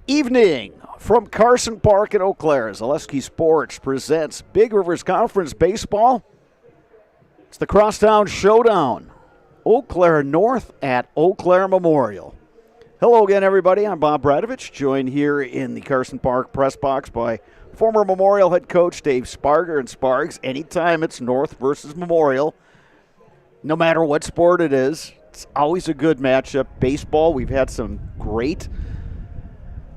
Evening from Carson Park in Eau Claire. Zaleski Sports presents Big Rivers Conference Baseball. It's the Crosstown Showdown. Eau Claire North at Eau Claire Memorial. Hello again, everybody. I'm Bob Bradovich, joined here in the Carson Park press box by former Memorial head coach Dave Sparger. And Spargs, anytime it's North versus Memorial, no matter what sport it is, it's always a good matchup. Baseball, we've had some great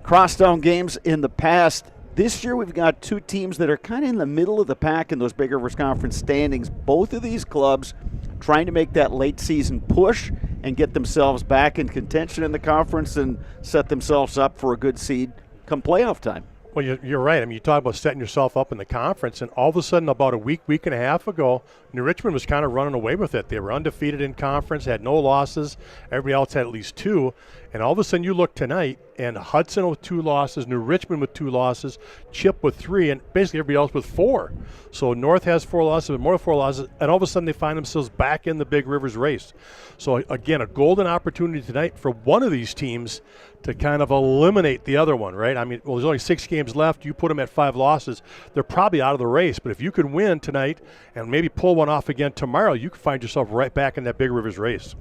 crosstown games in the past. This year we've got two teams that are kind of in the middle of the pack in those Big Rivers Conference standings. Both of these clubs trying to make that late season push and get themselves back in contention in the conference and set themselves up for a good seed come playoff time. Well, you're right. I mean, you talk about setting yourself up in the conference, and all of a sudden, about a week and a half ago, New Richmond was kind of running away with it. They were undefeated in conference, had no losses. Everybody else had at least two. And all of a sudden, you look tonight, and Hudson with 2 losses, New Richmond with 2 losses, Chip with 3, and basically everybody else with 4. So North has 4 losses, but more than 4 losses, and all of a sudden they find themselves back in the Big Rivers race. So again, a golden opportunity tonight for one of these teams to kind of eliminate the other one, right? I mean, well, there's only 6 games left. You put them at 5 losses, they're probably out of the race. But if you could win tonight and maybe pull one off again tomorrow, you could find yourself right back in that Big Rivers race.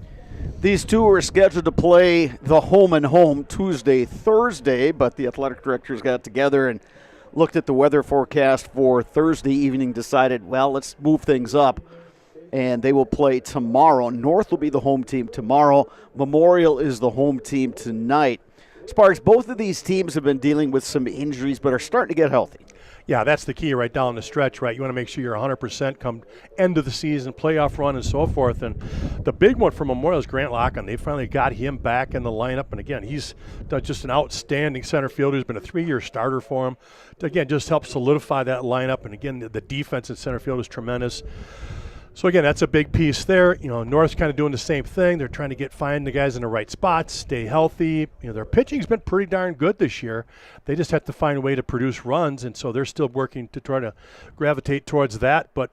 These two are scheduled to play the home and home Tuesday, Thursday, but the athletic directors got together and looked at the weather forecast for Thursday evening, decided, well, let's move things up, and they will play tomorrow. North will be the home team tomorrow. Memorial is the home team tonight. Sparks, both of these teams have been dealing with some injuries but are starting to get healthy. Yeah, that's the key right down the stretch, right? You want to make sure you're 100% come end of the season, playoff run, and so forth. And the big one for Memorial is Grant Locken. They finally got him back in the lineup. And, again, he's done just an outstanding center fielder. He's been a 3-year starter for him. Again, just help solidify that lineup. And, again, the defense in center field is tremendous. So, again, that's a big piece there. You know, North's kind of doing the same thing. They're trying to find the guys in the right spots, stay healthy. You know, their pitching's been pretty darn good this year. They just have to find a way to produce runs, and so they're still working to try to gravitate towards that. But,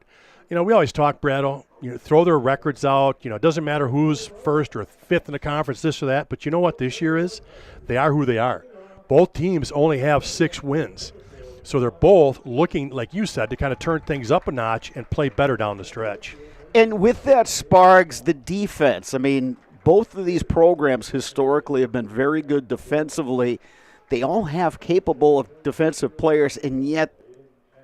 you know, we always talk, Brado, you know, throw their records out. You know, it doesn't matter who's first or fifth in the conference, this or that. But you know what this year is? They are who they are. Both teams only have 6 wins. So they're both looking, like you said, to kind of turn things up a notch and play better down the stretch. And with that, Spargs, the defense, I mean, both of these programs historically have been very good defensively. They all have capable of defensive players, and yet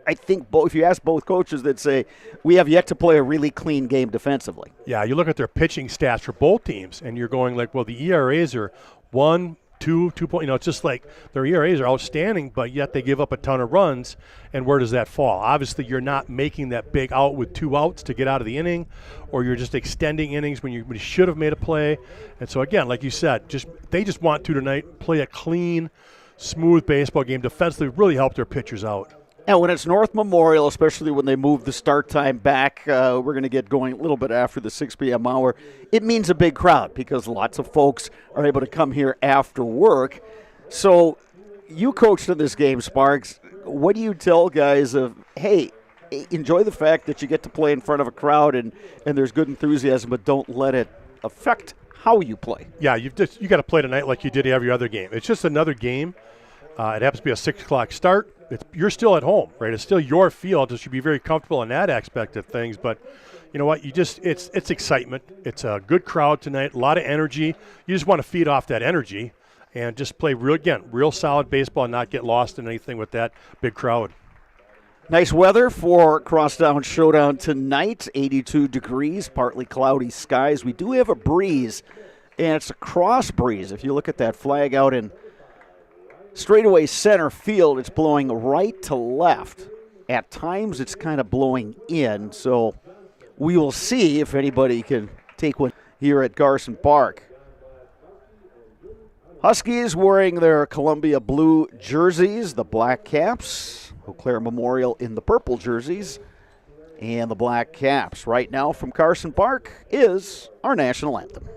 I think if you ask both coaches, they'd say we have yet to play a really clean game defensively. Yeah, you look at their pitching stats for both teams, and you're going like, well, the ERAs are 1, 2 point. You know, it's just like their ERAs are outstanding, but yet they give up a ton of runs. And where does that fall? Obviously, you're not making that big out with 2 outs to get out of the inning, or you're just extending innings when you should have made a play. And so again, like you said, they just want to tonight play a clean, smooth baseball game defensively, really help their pitchers out. And when it's North Memorial, especially when they move the start time back, we're going to get going a little bit after the 6 p.m. hour. It means a big crowd because lots of folks are able to come here after work. So you coached in this game, Sparks. What do you tell guys of, hey, enjoy the fact that you get to play in front of a crowd and there's good enthusiasm, but don't let it affect how you play? Yeah, you got to play tonight like you did every other game. It's just another game. It happens to be a 6 o'clock start. You're still at home, right? It's still your field. You should be very comfortable in that aspect of things. But you know what? It's excitement. It's a good crowd tonight. A lot of energy. You just want to feed off that energy and just play real solid baseball and not get lost in anything with that big crowd. Nice weather for Crosstown Showdown tonight. 82 degrees, partly cloudy skies. We do have a breeze, and it's a cross breeze. If you look at that flag out in straightaway center field, it's blowing right to left. At times, it's kind of blowing in, so we will see if anybody can take one here at Carson Park. Huskies wearing their Columbia blue jerseys, the black caps. Eau Claire Memorial in the purple jerseys and the black caps. Right now from Carson Park is our national anthem.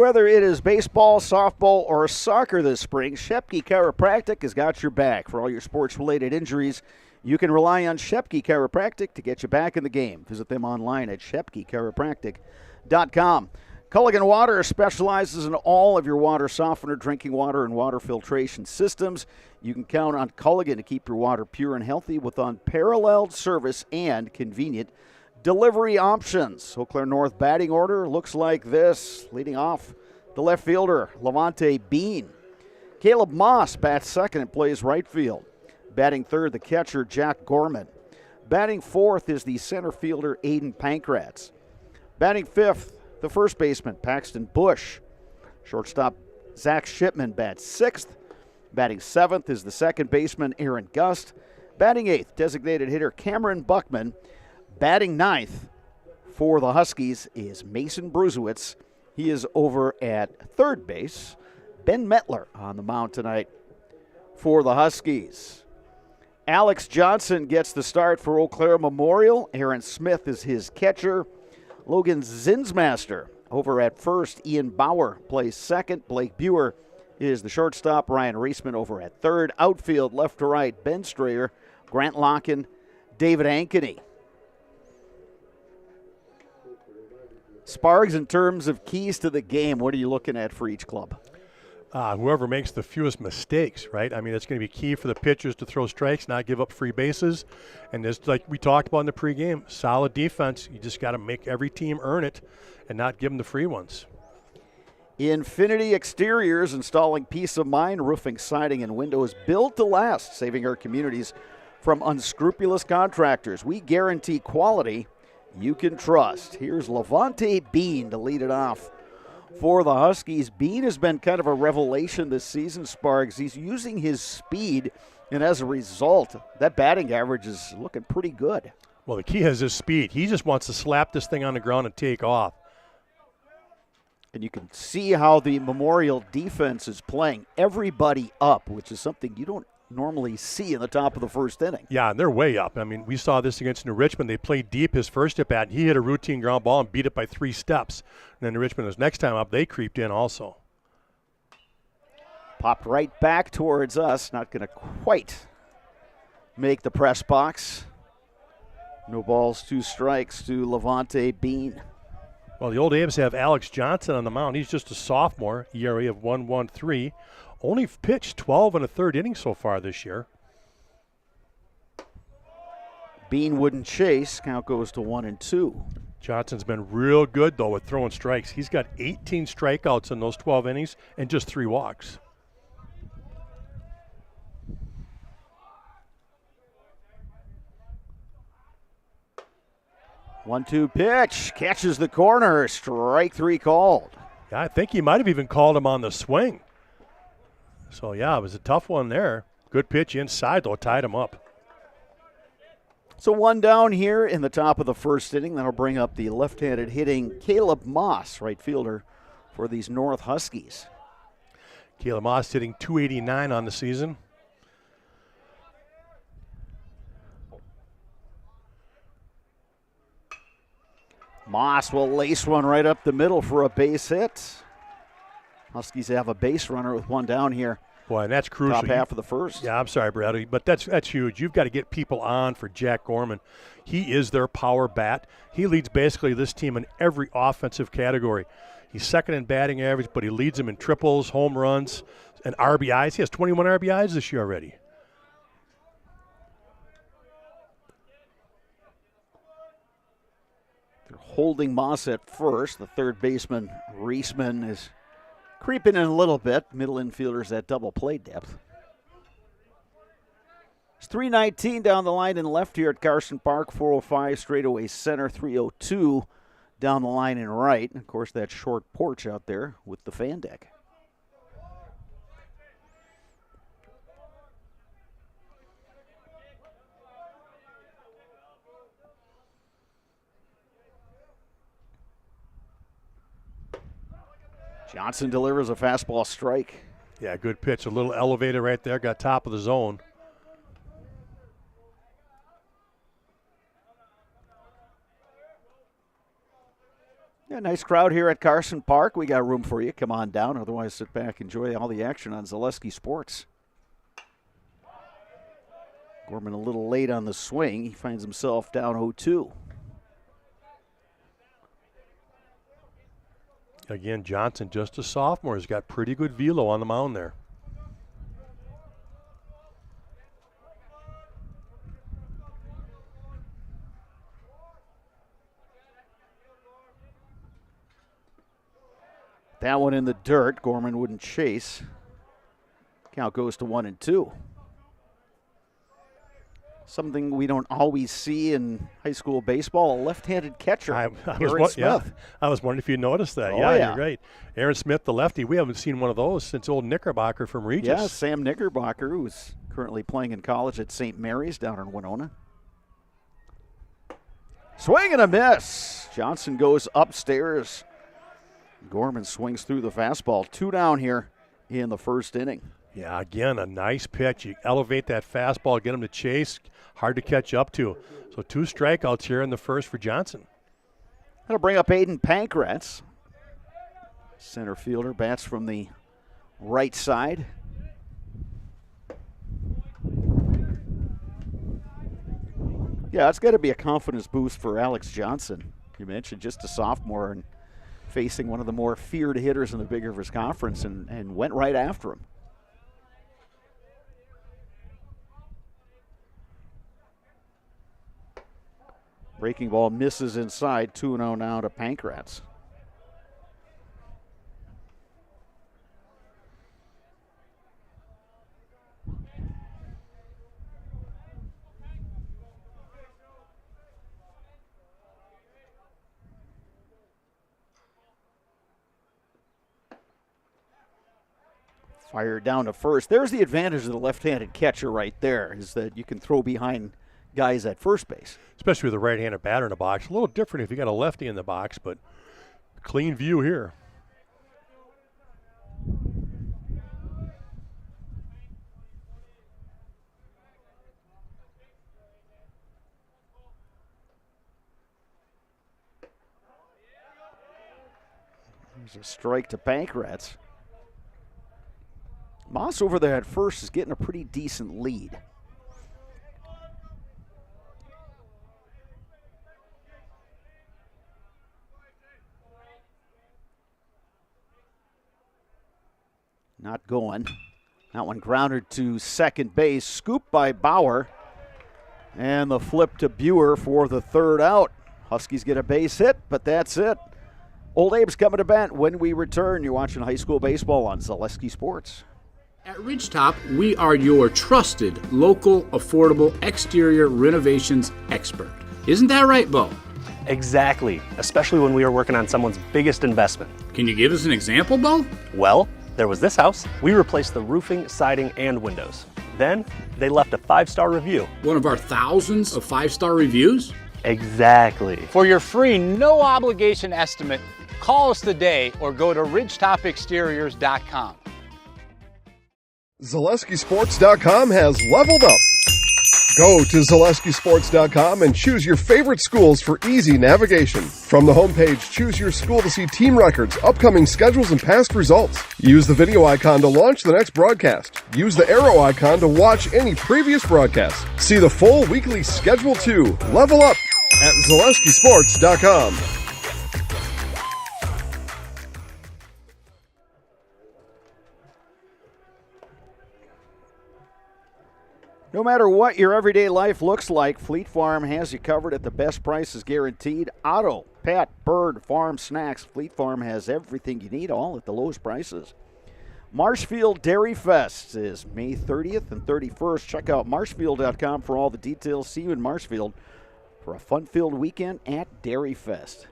Whether it is baseball, softball, or soccer this spring, Shepke Chiropractic has got your back. For all your sports-related injuries, you can rely on Shepke Chiropractic to get you back in the game. Visit them online at shepkechiropractic.com. Culligan Water specializes in all of your water softener, drinking water, and water filtration systems. You can count on Culligan to keep your water pure and healthy with unparalleled service and convenient delivery options. Eau Claire North batting order looks like this. Leading off, the left fielder, Levante Bean. Caleb Moss bats second and plays right field. Batting third, the catcher, Jack Gorman. Batting fourth is the center fielder, Aiden Pankratz. Batting fifth, the first baseman, Paxton Bush. Shortstop, Zach Shipman bats sixth. Batting seventh is the second baseman, Aaron Gust. Batting eighth, designated hitter Cameron Buckman. Batting ninth for the Huskies is Mason Bruzewitz. He is over at third base. Ben Metler on the mound tonight for the Huskies. Alex Johnson gets the start for Eau Claire Memorial. Aaron Smith is his catcher. Logan Zinsmaster over at first. Ian Bauer plays second. Blake Buer is the shortstop. Ryan Reisman over at third. Outfield left to right, Ben Strayer, Grant Locken, David Ankeny. Spargs, in terms of keys to the game, what are you looking at for each club? Whoever makes the fewest mistakes, right? I mean, it's going to be key for the pitchers to throw strikes, not give up free bases. And just like we talked about in the pregame, solid defense. You just got to make every team earn it and not give them the free ones. Infinity Exteriors, installing peace of mind, roofing, siding, and windows built to last, saving our communities from unscrupulous contractors. We guarantee quality you can trust. Here's Levante Bean to lead it off for the Huskies. Bean has been kind of a revelation this season, Sparks. He's using his speed, and as a result, that batting average is looking pretty good. Well, the key is his speed. He just wants to slap this thing on the ground and take off. And you can see how the Memorial defense is playing everybody up, which is something you don't normally see in the top of the first inning. Yeah, and they're way up. I mean, we saw this against New Richmond. They played deep his first at bat. He hit a routine ground ball and beat it by 3 steps. And then New Richmond, his next time up, they creeped in also. Popped right back towards us. Not going to quite make the press box. No balls, 2 strikes to Levante Bean. Well, the Old A's have Alex Johnson on the mound. He's just a sophomore, ERA of 1.13. Only pitched 12 1/3 innings so far this year. Bean wouldn't chase. Count goes to 1-2. Johnson's been real good, though, with throwing strikes. He's got 18 strikeouts in those 12 innings and just 3 walks. One-two pitch. Catches the corner. Strike 3 called. Yeah, I think he might have even called him on the swing. So, yeah, it was a tough one there. Good pitch inside, though. Tied him up. So 1 down here in the top of the first inning. That'll bring up the left-handed hitting Caleb Moss, right fielder for these North Huskies. Caleb Moss hitting .289 on the season. Moss will lace one right up the middle for a base hit. Huskies have a base runner with 1 down here. Boy, and that's crucial. Top half of the first. Yeah, I'm sorry, Bradley, but that's huge. You've got to get people on for Jack Gorman. He is their power bat. He leads basically this team in every offensive category. He's second in batting average, but he leads them in triples, home runs, and RBIs. He has 21 RBIs this year already. They're holding Moss at first. The third baseman, Reisman, is creeping in a little bit. Middle infielders at double play depth. It's 3:19 down the line and left here at Carson Park. 405 straightaway center. 302 down the line and right. And of course, that short porch out there with the fan deck. Johnson delivers a fastball strike. Yeah, good pitch. A little elevator right there. Got top of the zone. Yeah, nice crowd here at Carson Park. We got room for you. Come on down. Otherwise, sit back, enjoy all the action on Zaleski Sports. Gorman a little late on the swing. He finds himself down 0-2. Again, Johnson, just a sophomore, has got pretty good velo on the mound there. That one in the dirt. Gorman wouldn't chase. Count goes to 1-2. Something we don't always see in high school baseball, a left-handed catcher, Aaron Smith. Yeah, I was wondering if you noticed that. Oh, yeah, you're right. Aaron Smith, the lefty. We haven't seen one of those since old Knickerbocker from Regis. Yeah, Sam Knickerbocker, who's currently playing in college at St. Mary's down in Winona. Swing and a miss. Johnson goes upstairs. Gorman swings through the fastball. 2 down here in the first inning. Yeah, again, a nice pitch. You elevate that fastball, get him to chase. Hard to catch up to. So 2 strikeouts here in the first for Johnson. That'll bring up Aiden Pankratz. Center fielder bats from the right side. Yeah, it's got to be a confidence boost for Alex Johnson. You mentioned just a sophomore and facing one of the more feared hitters in the Big Rivers Conference and went right after him. Breaking ball misses inside. 2-0 now to Pankratz. Fired down to first. There's the advantage of the left-handed catcher right there, is that you can throw behind guys at first base. Especially with a right-handed batter in the box. A little different if you got a lefty in the box, but clean view here. There's a strike to Pankratz. Moss over there at first is getting a pretty decent lead. Not going. That one grounded to second base. Scooped by Bauer. And the flip to Buer for the 3rd out. Huskies get a base hit, but that's it. Old Abe's coming to bat when we return. You're watching high school baseball on Zaleski Sports. At Ridgetop, we are your trusted, local, affordable exterior renovations expert. Isn't that right, Bo? Exactly, especially when we are working on someone's biggest investment. Can you give us an example, Bo? Well, there was this house. We replaced the roofing, siding, and windows. Then they left a 5-star review. One of our thousands of 5-star reviews? Exactly. For your free, no obligation estimate, call us today or go to ridgetopexteriors.com. ZaleskiSports.com has leveled up. Go to ZaleskiSports.com and choose your favorite schools for easy navigation. From the homepage, choose your school to see team records, upcoming schedules, and past results. Use the video icon to launch the next broadcast. Use the arrow icon to watch any previous broadcast. See the full weekly schedule too. Level up at ZaleskiSports.com. No matter what your everyday life looks like, Fleet Farm has you covered at the best prices guaranteed. Auto, pet, bird, farm, snacks. Fleet Farm has everything you need, all at the lowest prices. Marshfield Dairy Fest is May 30th and 31st. Check out marshfield.com for all the details. See you in Marshfield for a fun-filled weekend at Dairy Fest.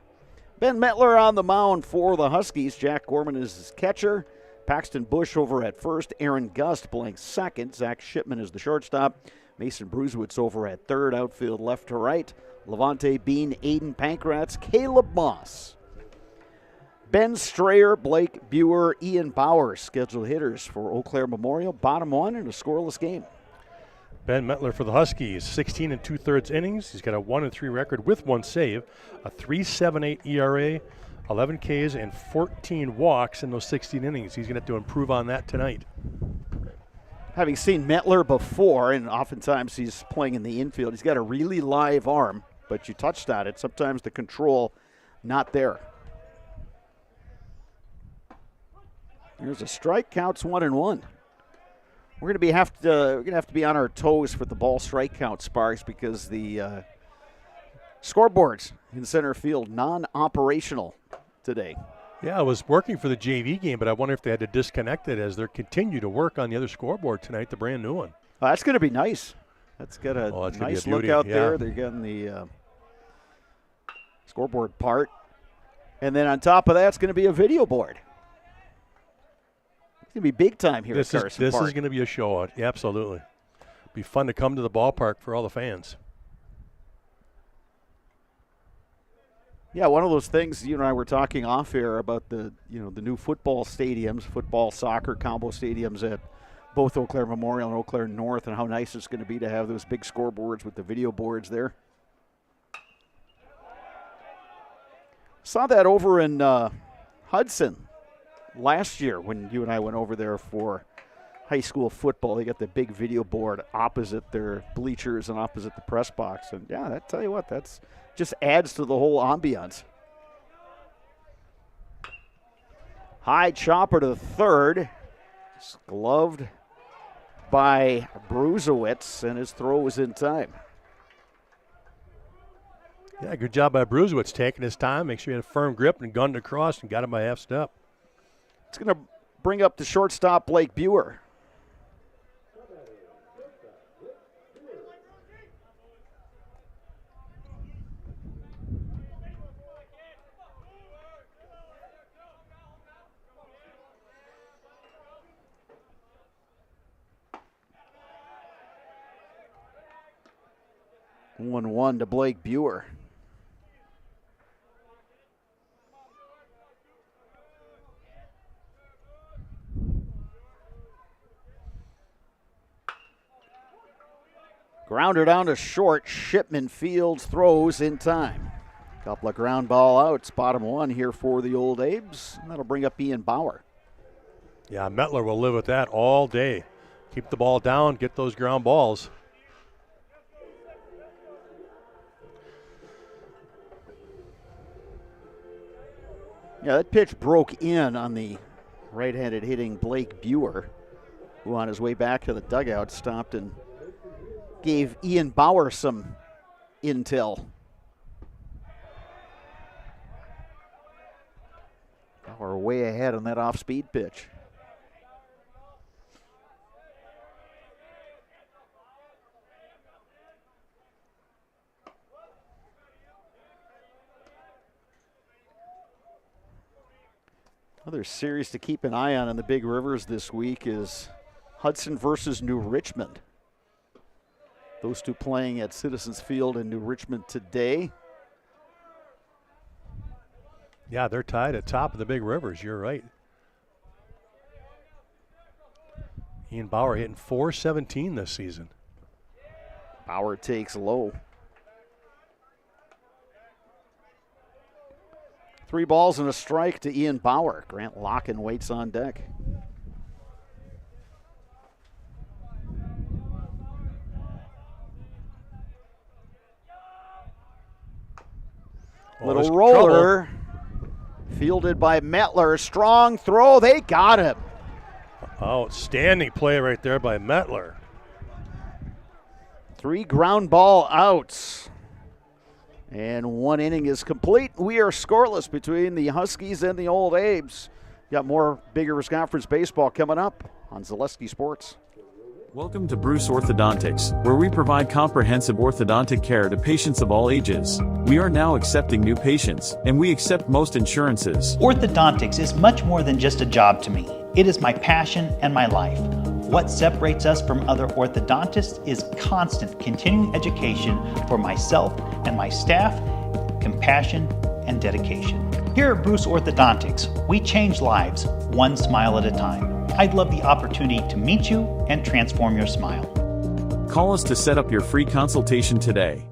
Ben Metler on the mound for the Huskies. Jack Gorman is his catcher. Paxton Bush over at first. Aaron Gust playing second. Zach Shipman is the shortstop. Mason Bruzewitz over at third. Outfield left to right. Levante Bean, Aiden Pankratz, Caleb Moss. Ben Strayer, Blake Buer, Ian Bauer, scheduled hitters for Eau Claire Memorial. Bottom one in a scoreless game. Ben Metler for the Huskies, 16 2/3 innings. He's got a 1-3 record with 1 save, a 3.78 ERA, 11 Ks and 14 walks in those 16 innings. He's going to have to improve on that tonight. Having seen Mettler before, and oftentimes he's playing in the infield, he's got a really live arm, but you touched on it. Sometimes the control not there. There's a strike, counts 1-1. We're going to have to be on our toes for the ball strike count, Sparks, because the scoreboards in center field non-operational today. Yeah, it was working for the JV game, but I wonder if they had to disconnect it as they continue to work on the other scoreboard tonight, the brand new one. That's going to be nice. That's got a nice look out there. They're getting the scoreboard part. And then on top of that, it's going to be a video board. It's going to be big time here at Carson Park. This is going to be a show. Yeah, absolutely. Be fun to come to the ballpark for all the fans. Yeah, one of those things, you and I were talking off air about the new football stadiums, football, soccer combo stadiums at both Eau Claire Memorial and Eau Claire North, and how nice it's going to be to have those big scoreboards with the video boards there. Saw that over in Hudson last year when you and I went over there for high school football. They got the big video board opposite their bleachers and opposite the press box. And, yeah, that tell you what, that's just adds to the whole ambiance. High chopper to third. It's gloved by Bruzewitz, and his throw was in time. Yeah, good job by Bruzewitz taking his time. Make sure he had a firm grip and gunned across and got him by half step. It's going to bring up the shortstop, Blake Buer. One to Blake Buer. Grounder down to short. Shipman Fields throws in time. Couple of ground ball outs. Bottom one here for the Old Abes. And that'll bring up Ian Bauer. Yeah, Mettler will live with that all day. Keep the ball down, get those ground balls. Yeah, that pitch broke in on the right-handed hitting Blake Buer, who on his way back to the dugout stopped and gave Ian Bauer some intel. Bauer way ahead on that off-speed pitch. Another series to keep an eye on in the Big Rivers this week is Hudson versus New Richmond. Those two playing at Citizens Field in New Richmond today. Yeah, they're tied at top of the Big Rivers. You're right. Ian Bauer hitting .417 this season. Bauer takes low. 3 balls and a strike to Ian Bauer. Grant Locken waits on deck. Little roller. Fielded by Mettler. Strong throw. They got him. Outstanding play right there by Mettler. 3 ground ball outs. And 1 inning is complete. We are scoreless between the Huskies and the Old Abes. Got more Big Rivers Conference baseball coming up on Zaleski Sports. Welcome to Bruce Orthodontics, where we provide comprehensive orthodontic care to patients of all ages. We are now accepting new patients, and we accept most insurances. Orthodontics is much more than just a job to me. It is my passion and my life. What separates us from other orthodontists is constant continuing education for myself and my staff, compassion, and dedication. Here at Bruce Orthodontics, we change lives one smile at a time. I'd love the opportunity to meet you and transform your smile. Call us to set up your free consultation today.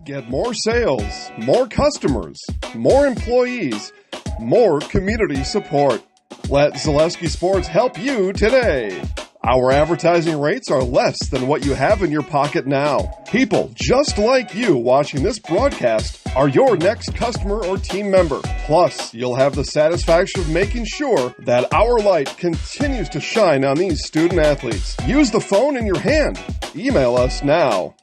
Get more sales, more customers, more employees, more community support. Let Zaleski Sports help you today. Our advertising rates are less than what you have in your pocket now. People just like you watching this broadcast are your next customer or team member. Plus, you'll have the satisfaction of making sure that our light continues to shine on these student athletes. Use the phone in your hand. Email us now.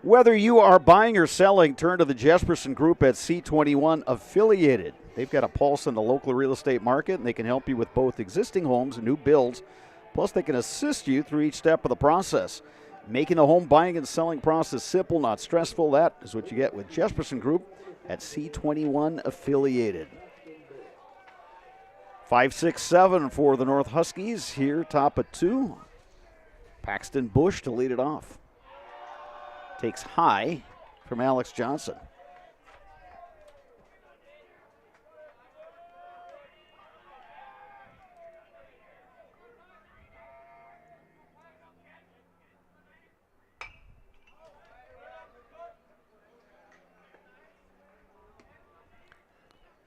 Whether you are buying or selling, turn to the Jesperson Group at C21 Affiliated. They've got a pulse in the local real estate market, and they can help you with both existing homes and new builds. Plus, they can assist you through each step of the process. Making the home buying and selling process simple, not stressful. That is what you get with Jesperson Group at C21 Affiliated. 5-6-7 for the North Huskies here, top of 2. Paxton Bush to lead it off. Takes high from Alex Johnson.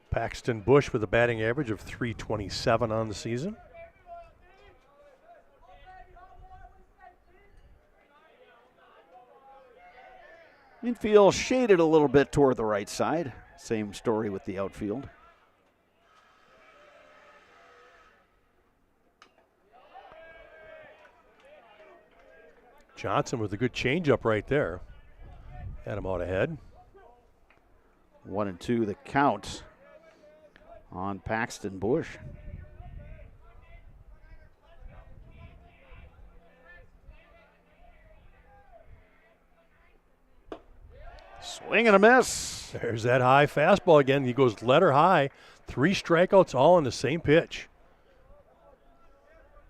Paxton Bush with a batting average of .327 on the season. Infield shaded a little bit toward the right side. Same story with the outfield. Johnson with a good changeup right there. Had him out ahead. 1-2 the count on Paxton Bush. Swing and a miss. There's that high fastball again. He goes letter high. 3 strikeouts all on the same pitch.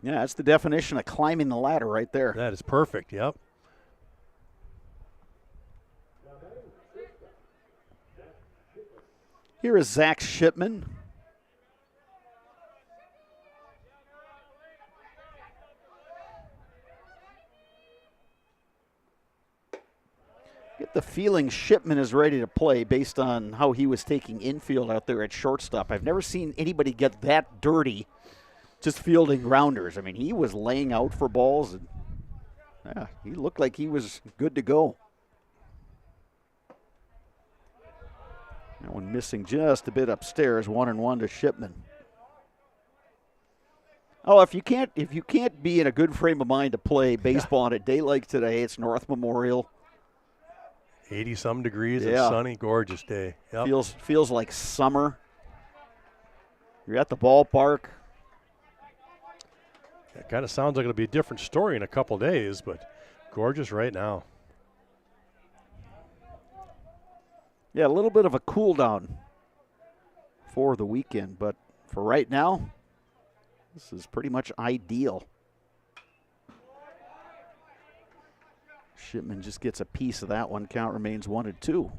Yeah, that's the definition of climbing the ladder right there. That is perfect, yep. Here is Zach Shipman. Get the feeling Shipman is ready to play based on how he was taking infield out there at shortstop. I've never seen anybody get that dirty just fielding grounders. I mean, he was laying out for balls, and yeah, he looked like he was good to go. That one missing just a bit upstairs, 1-1 to Shipman. Oh, if you can't be in a good frame of mind to play baseball on a day like today, it's North Memorial. 80-some degrees and sunny, gorgeous day. Yep. Feels like summer. You're at the ballpark. It kind of sounds like it'll be a different story in a couple days, but gorgeous right now. Yeah, a little bit of a cool down for the weekend, but for right now, this is pretty much ideal. Shipman just gets a piece of that one. Count remains 1-2.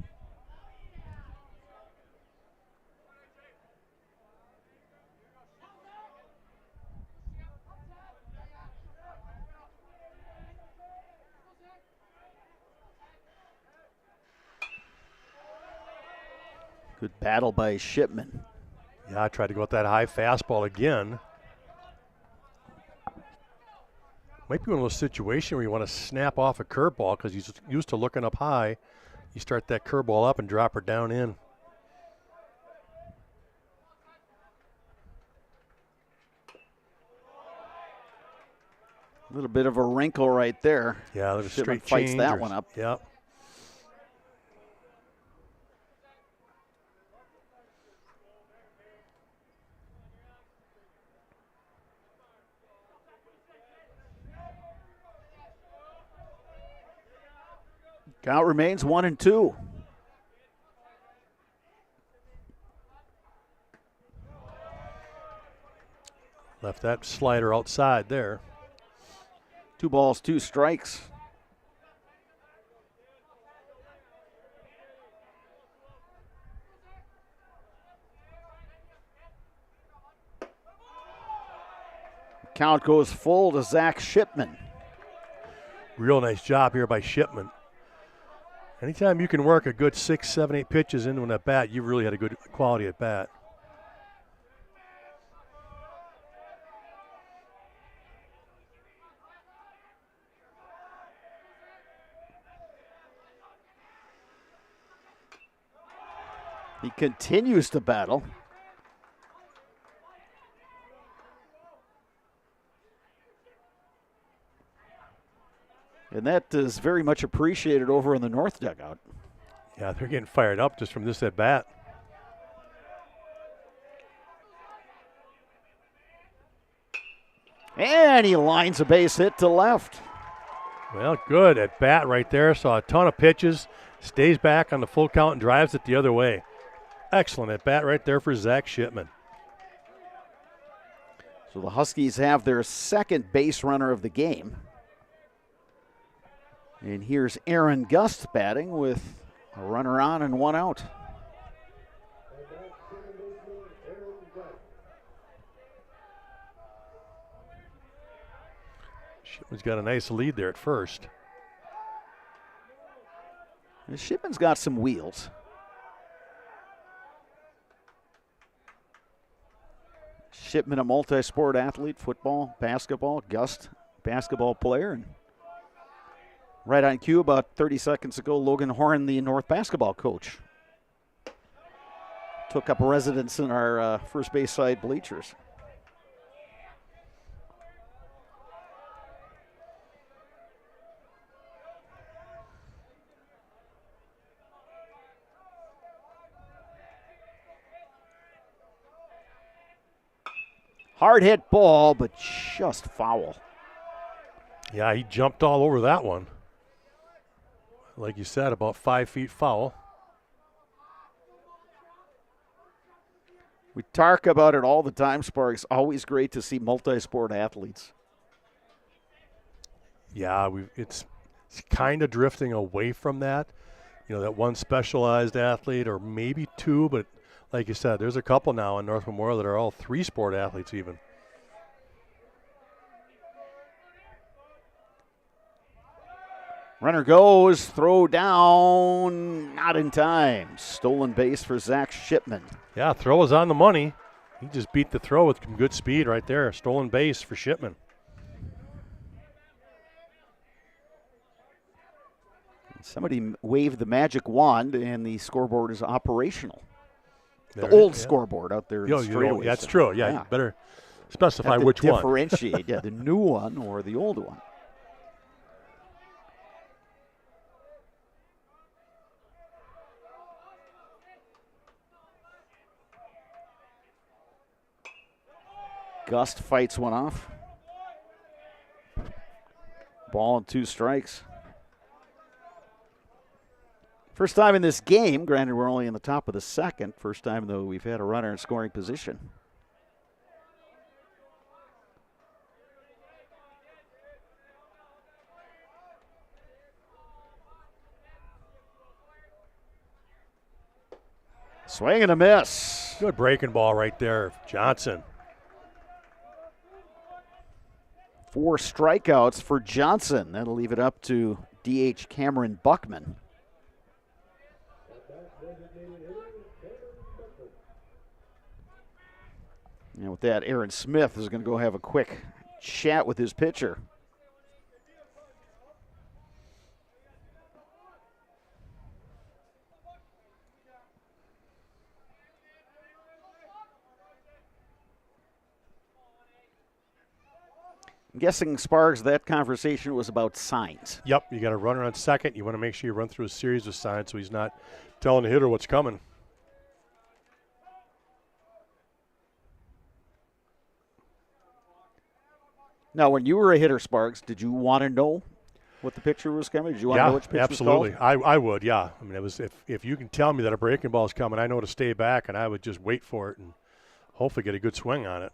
Good battle by Shipman. Yeah, I tried to go with that high fastball again. Might be one of those situations where you want to snap off a curveball because he's used to looking up high. You start that curveball up and drop her down in. A little bit of a wrinkle right there. Yeah, there's a Shipman straight fights change. that one up. Yep. Count remains 1-2. Left that slider outside there. 2 balls, 2 strikes. Count goes full to Zach Shipman. Real nice job here by Shipman. Anytime you can work a good 6, 7, 8 pitches into an at-bat, you've really had a good quality at-bat. He continues to battle. And that is very much appreciated over in the north dugout. Yeah, they're getting fired up just from this at-bat. And he lines a base hit to left. Well, good at-bat right there. Saw a ton of pitches. Stays back on the full count and drives it the other way. Excellent at-bat right there for Zach Shipman. So the Huskies have their second base runner of the game. And here's Aaron Gust batting with a runner on and one out. Shipman's got a nice lead there at first. And Shipman's got some wheels. Shipman, a multi-sport athlete, football, basketball, Gust, basketball player. And right on cue, about 30 seconds ago, Logan Horn, the North basketball coach, took up residence in our first base side bleachers. Hard hit ball, but just foul. Yeah, he jumped all over that one. Like you said, about 5 feet foul. We talk about it all the time, Sparks. Always great to see multi-sport athletes. Yeah, it's kind of drifting away from that. You know, that one specialized athlete or maybe two, but like you said, there's a couple now in North Memorial that are all 3-sport athletes even. Runner goes, throw down, not in time. Stolen base for Zach Shipman. Yeah, throw was on the money. He just beat the throw with some good speed right there. Stolen base for Shipman. Somebody waved the magic wand, and the scoreboard is operational. The old scoreboard out there. Yeah, that's true. Yeah, you better specify which one. Differentiate, the new one or the old one. Gust fights one off. Ball and 2 strikes. First time in this game, granted we're only in the top of the second. First time, though, we've had a runner in scoring position. Swing and a miss. Good breaking ball right there, Johnson. 4 strikeouts for Johnson. That'll leave it up to DH Cameron Buckman. And with that, Aaron Smith is going to go have a quick chat with his pitcher. I'm guessing, Sparks, that conversation was about signs. Yep, you got a runner on second. You want to make sure you run through a series of signs so he's not telling the hitter what's coming. Now, when you were a hitter, Sparks, did you want to know what the pitcher was coming? Did you want to know which pitch absolutely. was called? I would, yeah. I mean, it was if you can tell me that a breaking ball is coming, I know to stay back, and I would just wait for it and hopefully get a good swing on it.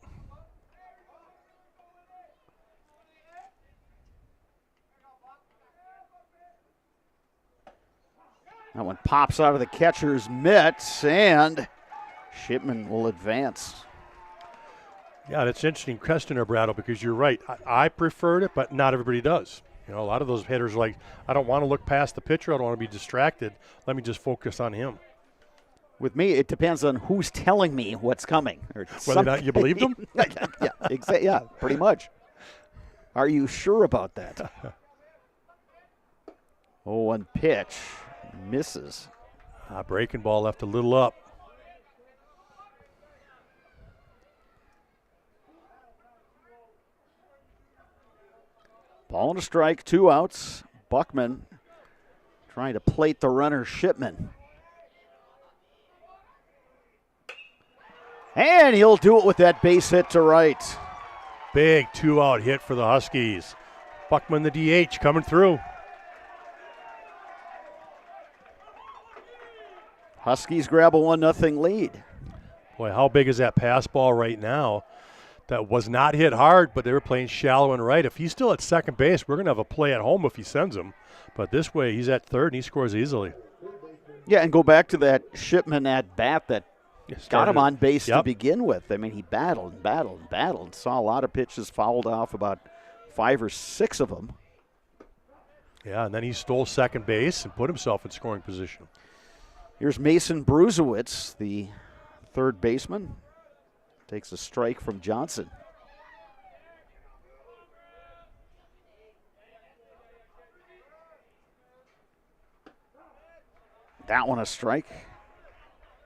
That one pops out of the catcher's mitts, and Shipman will advance. Yeah, that's an interesting question there, Brattle, because you're right. I preferred it, but not everybody does. You know, a lot of those hitters are like, I don't want to look past the pitcher. I don't want to be distracted. Let me just focus on him. With me, it depends on who's telling me what's coming. Or Whether or not you believe them? Yeah, pretty much. Are you sure about that? 0-1 pitch. Misses. Breaking ball left a little up. Ball and a strike, 2 outs. Buckman trying to plate the runner, Shipman. And he'll do it with that base hit to right. Big 2-out hit for the Huskies. Buckman, the DH, coming through. Huskies grab a 1-0 lead. Boy, how big is that pass ball right now? That was not hit hard, but they were playing shallow and right. If he's still at second base, we're going to have a play at home if he sends him. But this way, he's at third, and he scores easily. Yeah, and go back to that Shipman at bat that got him on base to begin with. I mean, he battled and battled and battled. Saw a lot of pitches fouled off, about 5 or 6 of them. Yeah, and then he stole second base and put himself in scoring position. Here's Mason Bruzewicz, the third baseman. Takes a strike from Johnson. That one a strike.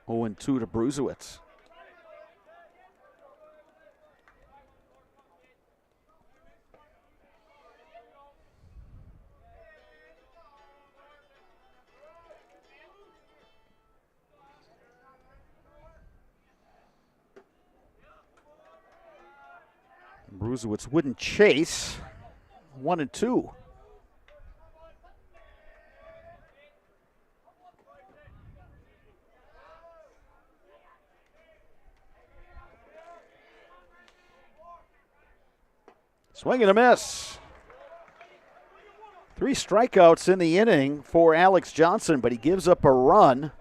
0-2 to Bruzewicz. Bruzewicz wouldn't chase. 1-2. Swing and a miss. 3 strikeouts in the inning for Alex Johnson, but he gives up a run.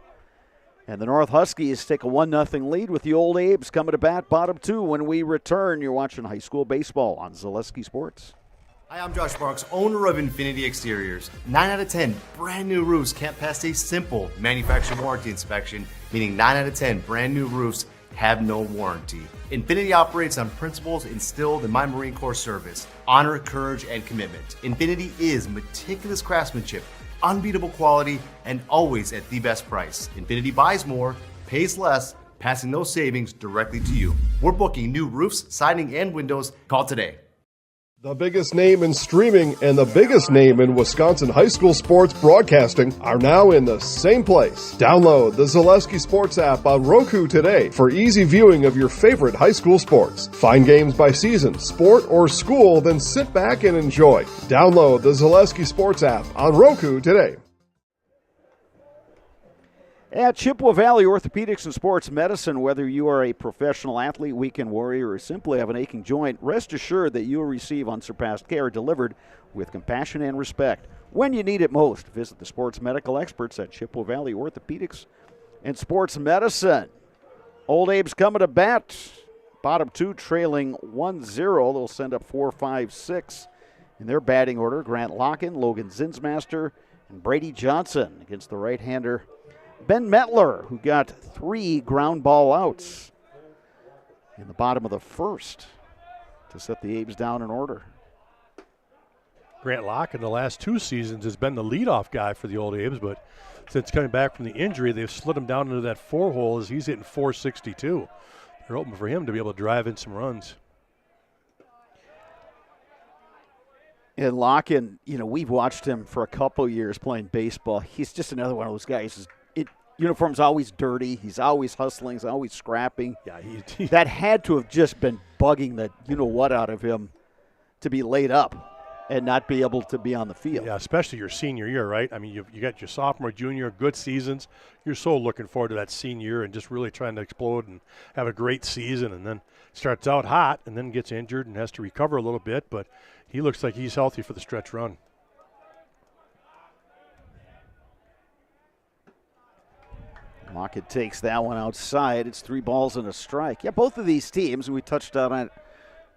And the North Huskies take a 1-0 lead with the Old Abes coming to bat, bottom 2 when we return. You're watching high school baseball on Zaleski Sports. Hi, I'm Josh Marks, owner of Infinity Exteriors. 9 out of 10 brand new roofs can't pass a simple manufacturer warranty inspection, meaning 9 out of 10 brand new roofs have no warranty. Infinity operates on principles instilled in my Marine Corps service: honor, courage, and commitment. Infinity is meticulous craftsmanship, unbeatable quality, and always at the best price. Infinity buys more, pays less, passing those savings directly to you. We're booking new roofs, siding, and windows. Call today. The biggest name in streaming and the biggest name in Wisconsin high school sports broadcasting are now in the same place. Download the Zaleski Sports app on Roku today for easy viewing of your favorite high school sports. Find games by season, sport, or school, then sit back and enjoy. Download the Zaleski Sports app on Roku today. At Chippewa Valley Orthopedics and Sports Medicine, whether you are a professional athlete, weekend warrior, or simply have an aching joint, rest assured that you will receive unsurpassed care delivered with compassion and respect. When you need it most, visit the sports medical experts at Chippewa Valley Orthopedics and Sports Medicine. Old Abe's coming to bat. Bottom 2 trailing 1-0. They'll send up 4, 5, 6 in their batting order. Grant Locken, Logan Zinsmaster, and Brady Johnson against the right-hander Ben Metler, who got 3 ground ball outs in the bottom of the first to set the Abes down in order. Grant Locke in the last 2 seasons has been the leadoff guy for the Old Abes, but since coming back from the injury, they've slid him down into that 4 hole as he's hitting .462. They're hoping for him to be able to drive in some runs. And Locken, we've watched him for a couple years playing baseball. He's just another one of those guys. Uniform's always dirty. He's always hustling. He's always scrapping. Yeah, that had to have just been bugging the you-know-what out of him to be laid up and not be able to be on the field. Yeah, especially your senior year, right? I mean, you got your sophomore, junior, good seasons. You're so looking forward to that senior year and just really trying to explode and have a great season, and then starts out hot and then gets injured and has to recover a little bit, but he looks like he's healthy for the stretch run. Lockett takes that one outside. It's 3 balls and a strike. Yeah, both of these teams, we touched on it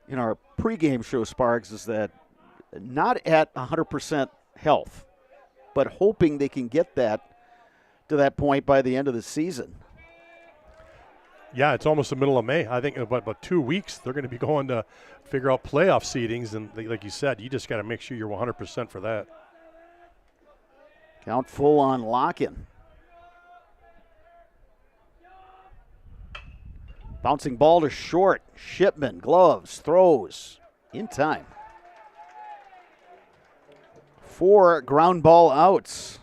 in our pregame show, Sparks, is that not at 100% health, but hoping they can get that to that point by the end of the season. Yeah, it's almost the middle of May. I think in about 2 weeks they're going to be going to figure out playoff seedings, and like you said, you just got to make sure you're 100% for that. Count full on Lock-in. Bouncing ball to short. Shipman, gloves, throws, in time. 4 ground ball outs.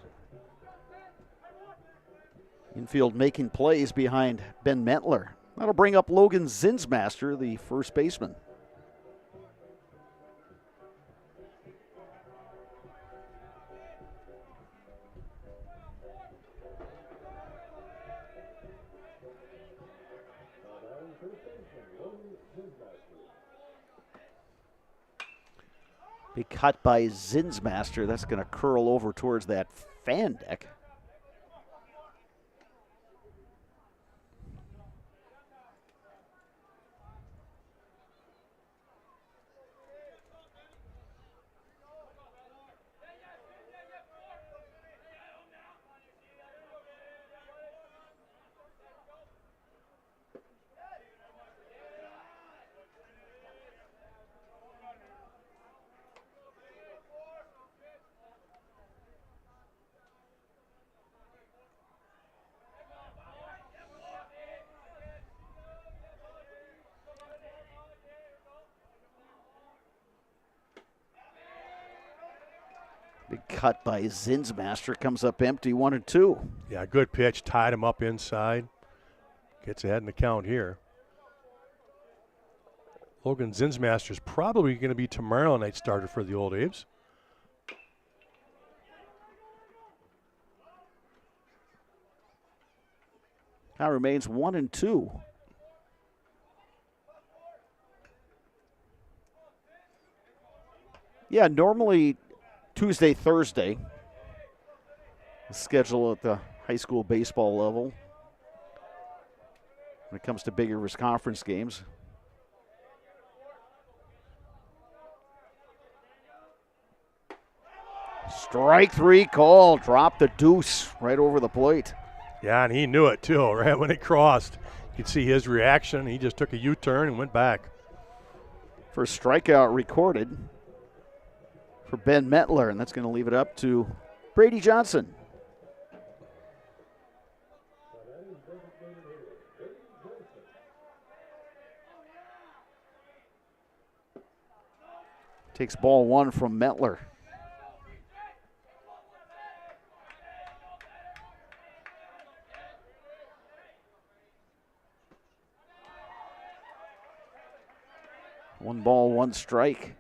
Infield making plays behind Ben Mentler. That'll bring up Logan Zinsmaster, the first baseman. Big cut by Zinsmaster. That's going to curl over towards that fan deck. Big cut by Zinsmaster. Comes up empty, 1-2. Yeah, good pitch. Tied him up inside. Gets ahead in the count here. Logan Zinsmaster is probably going to be tomorrow night's starter for the Old A's. Count remains 1-2. Yeah, normally Tuesday, Thursday, the schedule at the high school baseball level when it comes to Big Rivers Conference games. Strike 3 call. Drop the deuce right over the plate. Yeah, and he knew it too, right when it crossed. You could see his reaction. He just took a U-turn and went back. First strikeout recorded for Ben Mentler, and that's going to leave it up to Brady Johnson. Takes ball 1 from Mentler. One ball, one strike.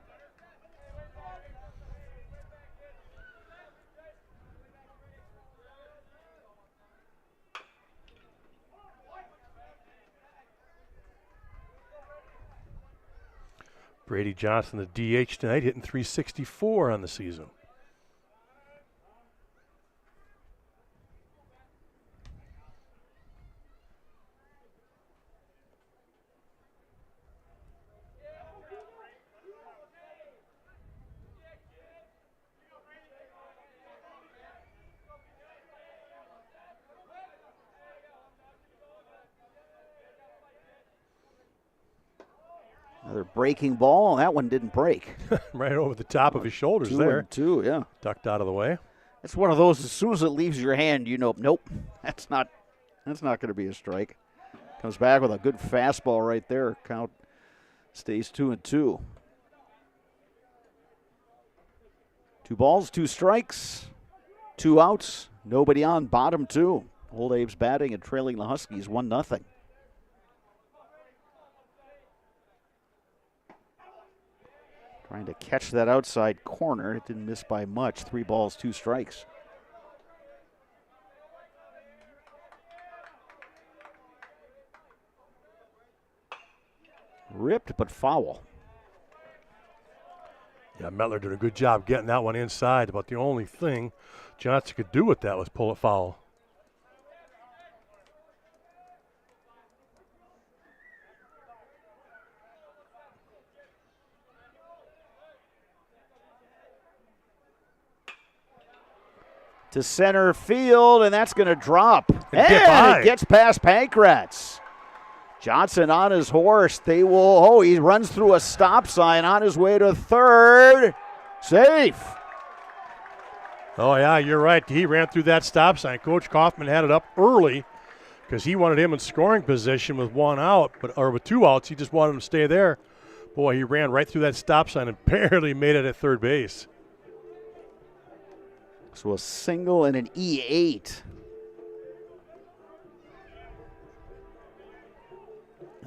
Brady Johnson, the DH tonight, hitting .364 on the season. Another breaking ball. That one didn't break. Right over the top of his shoulders 2 there. and 2, yeah. Ducked out of the way. It's one of those, as soon as it leaves your hand, you know, nope, that's not going to be a strike. Comes back with a good fastball right there. Count stays 2 and 2. 2 balls, 2 strikes, 2 outs, nobody on, bottom 2. Old Abe's batting and trailing the Huskies 1-0. Trying to catch that outside corner. It didn't miss by much. 3 balls, 2 strikes. Ripped but foul. Yeah, Mentler did a good job getting that one inside. About the only thing Johnson could do with that was pull it foul. to center field, and that's going to drop. And it gets past Pankratz. Johnson on his horse. He runs through a stop sign on his way to third. Safe. Oh, yeah, you're right. He ran through that stop sign. Coach Kaufman had it up early because he wanted him in scoring position with one out, or with two outs. He just wanted him to stay there. Boy, he ran right through that stop sign and barely made it at third base. So a single and an E8.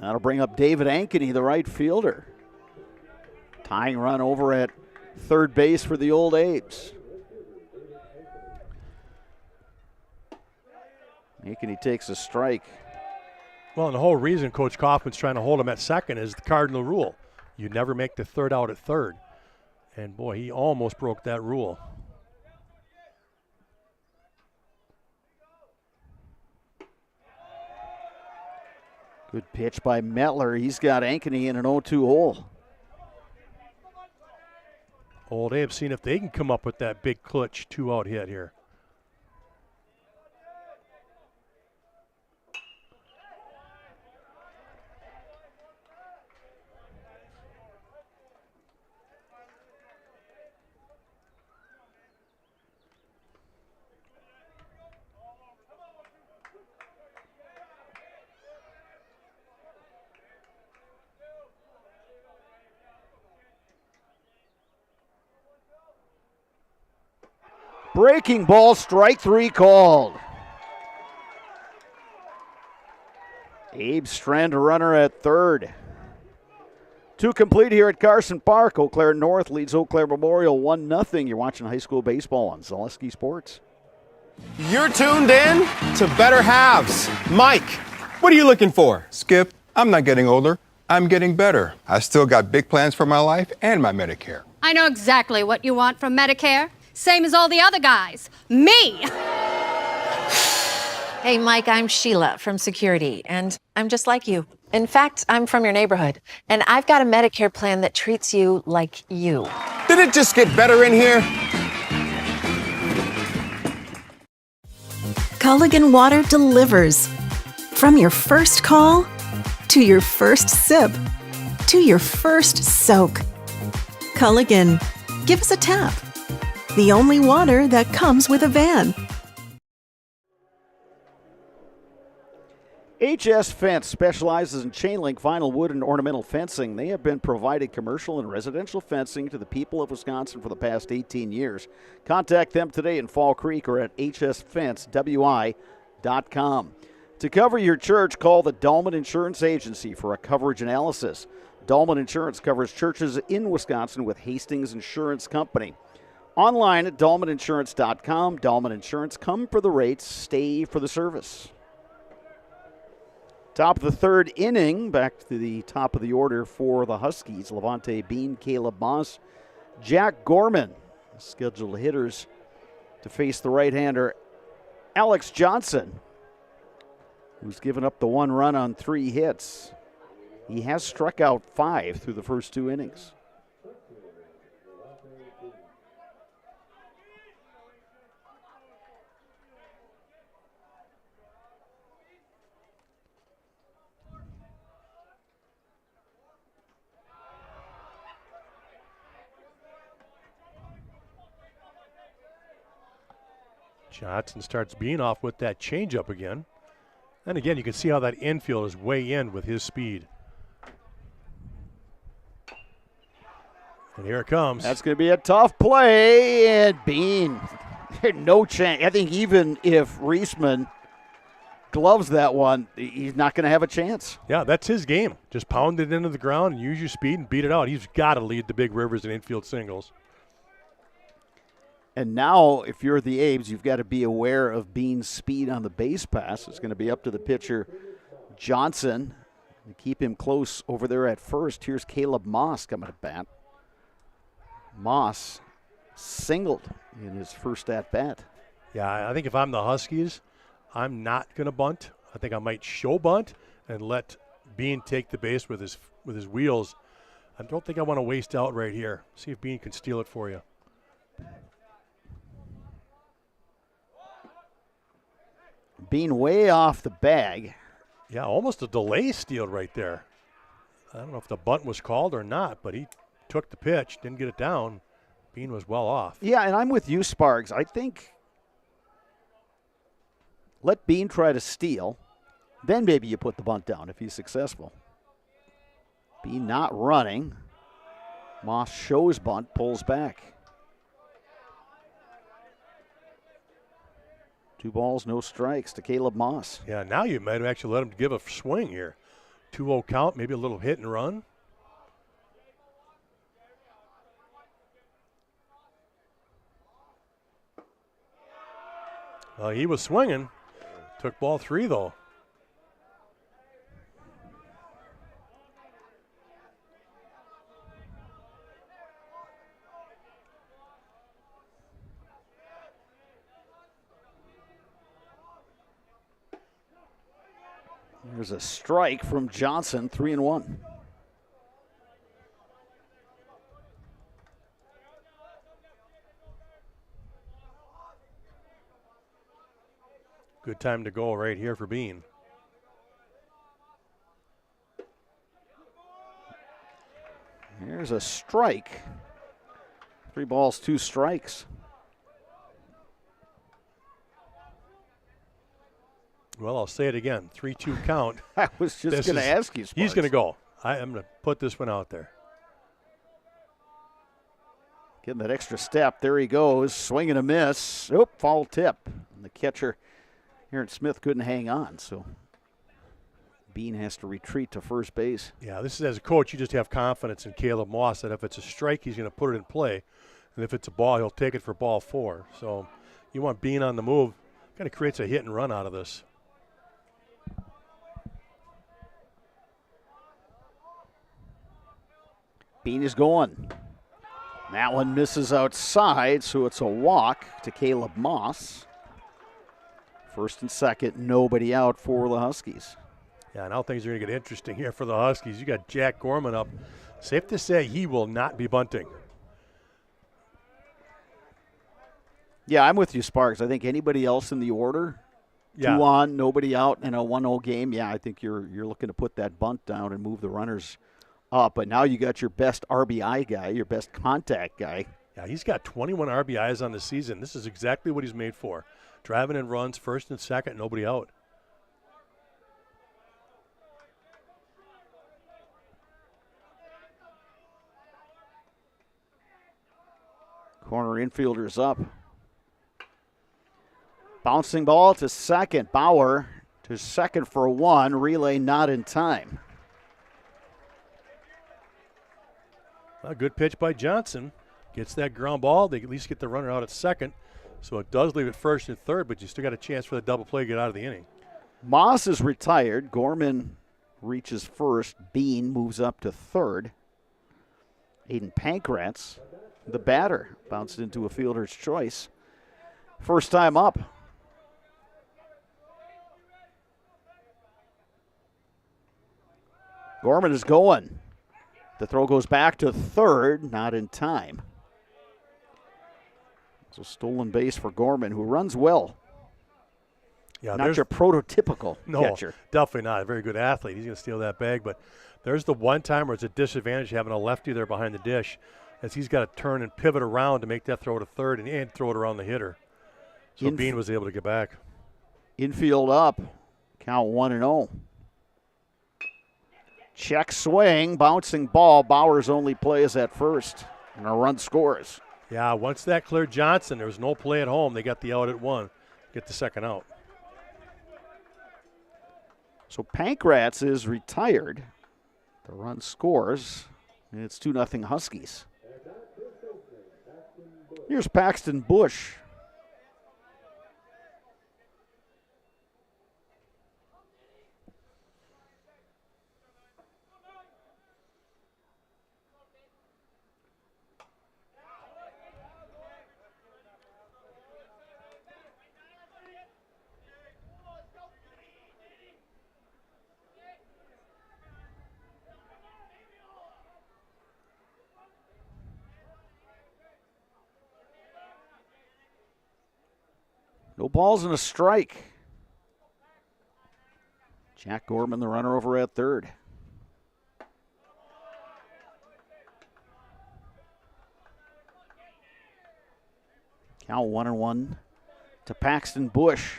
That'll bring up David Ankeny, the right fielder. Tying run over at third base for the Old Abes. Ankeny takes a strike. Well, and the whole reason Coach Kaufman's trying to hold him at second is the cardinal rule. You never make the third out at third. And, boy, he almost broke that rule. Good pitch by Metler. He's got Ankeny in an 0-2 hole. Old Abe seeing if they can come up with that big clutch two-out hit here. Breaking ball, strike three called. Abe Strand, a runner at third. Two complete here at Carson Park. Eau Claire North leads Eau Claire Memorial 1-0. You're watching high school baseball on Zaleski Sports. You're tuned in to Better Halves. Mike, what are you looking for? Skip, I'm not getting older. I'm getting better. I still got big plans for my life and my Medicare. I know exactly what you want from Medicare. Same as all the other guys. Me! Hey, Mike, I'm Sheila from Security, and I'm just like you. In fact, I'm from your neighborhood, and I've got a Medicare plan that treats you like you. Did it just get better in here? Culligan Water delivers. From your first call, to your first sip, to your first soak. Culligan, give us a tap. The only water that comes with a van. HS Fence specializes in chain link, vinyl, wood, and ornamental fencing. They have been providing commercial and residential fencing to the people of Wisconsin for the past 18 years. Contact them today in Fall Creek or at hsfencewi.com. To cover your church, call the Dahlman Insurance Agency for a coverage analysis. Dahlman Insurance covers churches in Wisconsin with Hastings Insurance Company. Online at DahlmanInsurance.com. Dahlman Insurance, come for the rates, stay for the service. Top of the third inning, back to the top of the order for the Huskies. Levante Bean, Caleb Moss, Jack Gorman, scheduled hitters to face the right-hander Alex Johnson, who's given up the one run on 3 hits. He has struck out 5 through the first 2 innings. Johnson starts being off with that changeup again. And again, you can see how that infield is way in with his speed. And here it comes. That's going to be a tough play. And Bean, no chance. I think even if Reisman gloves that one, he's not going to have a chance. Yeah, that's his game. Just pound it into the ground and use your speed and beat it out. He's got to lead the Big Rivers in infield singles. And now, if you're the Abes, you've got to be aware of Bean's speed on the base pass. It's going to be up to the pitcher, Johnson, to keep him close over there at first. Here's Caleb Moss coming to bat. Moss singled in his first at-bat. Yeah, I think if I'm the Huskies, I'm not going to bunt. I think I might show bunt and let Bean take the base with his wheels. I don't think I want to waste out right here. See if Bean can steal it for you. Being way off the bag. Yeah, almost a delay steal right there. I don't know if the bunt was called or not, but he took the pitch, didn't get it down. Bean was well off. Yeah, and I'm with you, Sparks. I think let Bean try to steal, then maybe you put the bunt down if he's successful. Bean not running. Moss shows bunt, pulls back. 2 balls, no strikes to Caleb Moss. Yeah, now you might have actually let him give a swing here. 2-0 count, maybe a little hit and run. He was swinging. Took ball 3, though. There's a strike from Johnson, 3-1. Good time to go right here for Bean. Here's a strike. 3 balls, 2 strikes. Well, I'll say it again. 3-2 count. I was just going to ask you, Sparks. He's going to go. I'm going to put this one out there. Getting that extra step. There he goes. Swing and a miss. Oop, foul tip. And the catcher, Aaron Smith, couldn't hang on. So Bean has to retreat to first base. Yeah, this is as a coach, you just have confidence in Caleb Moss that if it's a strike, he's going to put it in play. And if it's a ball, he'll take it for ball 4. So you want Bean on the move. Kind of creates a hit and run out of this. Bean is going. That one misses outside, so it's a walk to Caleb Moss. First and second, nobody out for the Huskies. Yeah, now things are going to get interesting here for the Huskies. You got Jack Gorman up. Safe to say he will not be bunting. Yeah, I'm with you, Sparks. I think anybody else in the order, 2 on, nobody out in a 1-0 game, yeah, I think you're looking to put that bunt down and move the runners up. But now you got your best RBI guy, your best contact guy. Yeah, he's got 21 RBIs on the season. This is exactly what he's made for. Driving in runs, first and second, nobody out. Corner infielders up. Bouncing ball to second. Bauer to second for 1. Relay not in time. A good pitch by Johnson. Gets that ground ball. They at least get the runner out at second. So it does leave it first and third, but you still got a chance for the double play to get out of the inning. Moss is retired. Gorman reaches first. Bean moves up to third. Aiden Pankratz, the batter, bounced into a fielder's choice. First time up. Gorman is going. The throw goes back to third, not in time. So stolen base for Gorman, who runs well. Yeah, not your prototypical catcher. Definitely not. A very good athlete. He's going to steal that bag. But there's the one time where it's a disadvantage having a lefty there behind the dish, as he's got to turn and pivot around to make that throw to third and throw it around the hitter. So Bean was able to get back. Infield up. Count 1-0. Check swing, bouncing ball. Bauer's only play is at first, and a run scores. Yeah, once that cleared Johnson, there was no play at home. They got the out at 1, get the second out. So Pankratz is retired. The run scores, and it's 2-0 Huskies. Here's Paxton Bush. No balls and a strike. Jack Gorman, the runner over at third. Count 1-1 to Paxton Bush.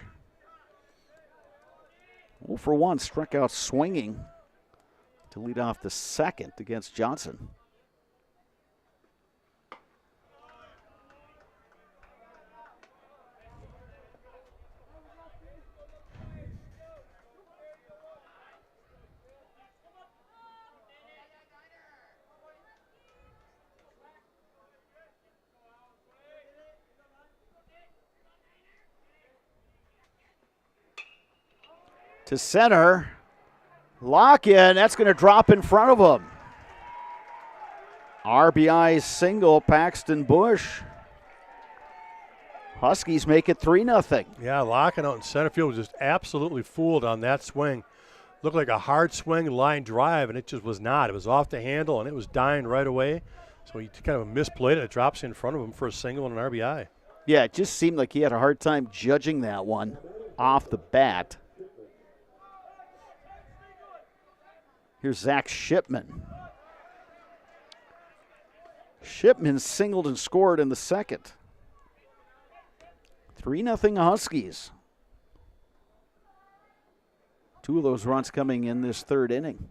0 for 1, struck out swinging to lead off the second against Johnson. To center, lock in, that's going to drop in front of him. RBI single, Paxton Bush. Huskies make it 3-0. Yeah, locking out in center field was just absolutely fooled on that swing. Looked like a hard swing line drive, and it just was not. It was off the handle, and it was dying right away. So he kind of misplayed it. It drops in front of him for a single and an RBI. Yeah, it just seemed like he had a hard time judging that one off the bat. Here's Zach Shipman. Shipman singled and scored in the second. 3-0 Huskies. 2 of those runs coming in this third inning.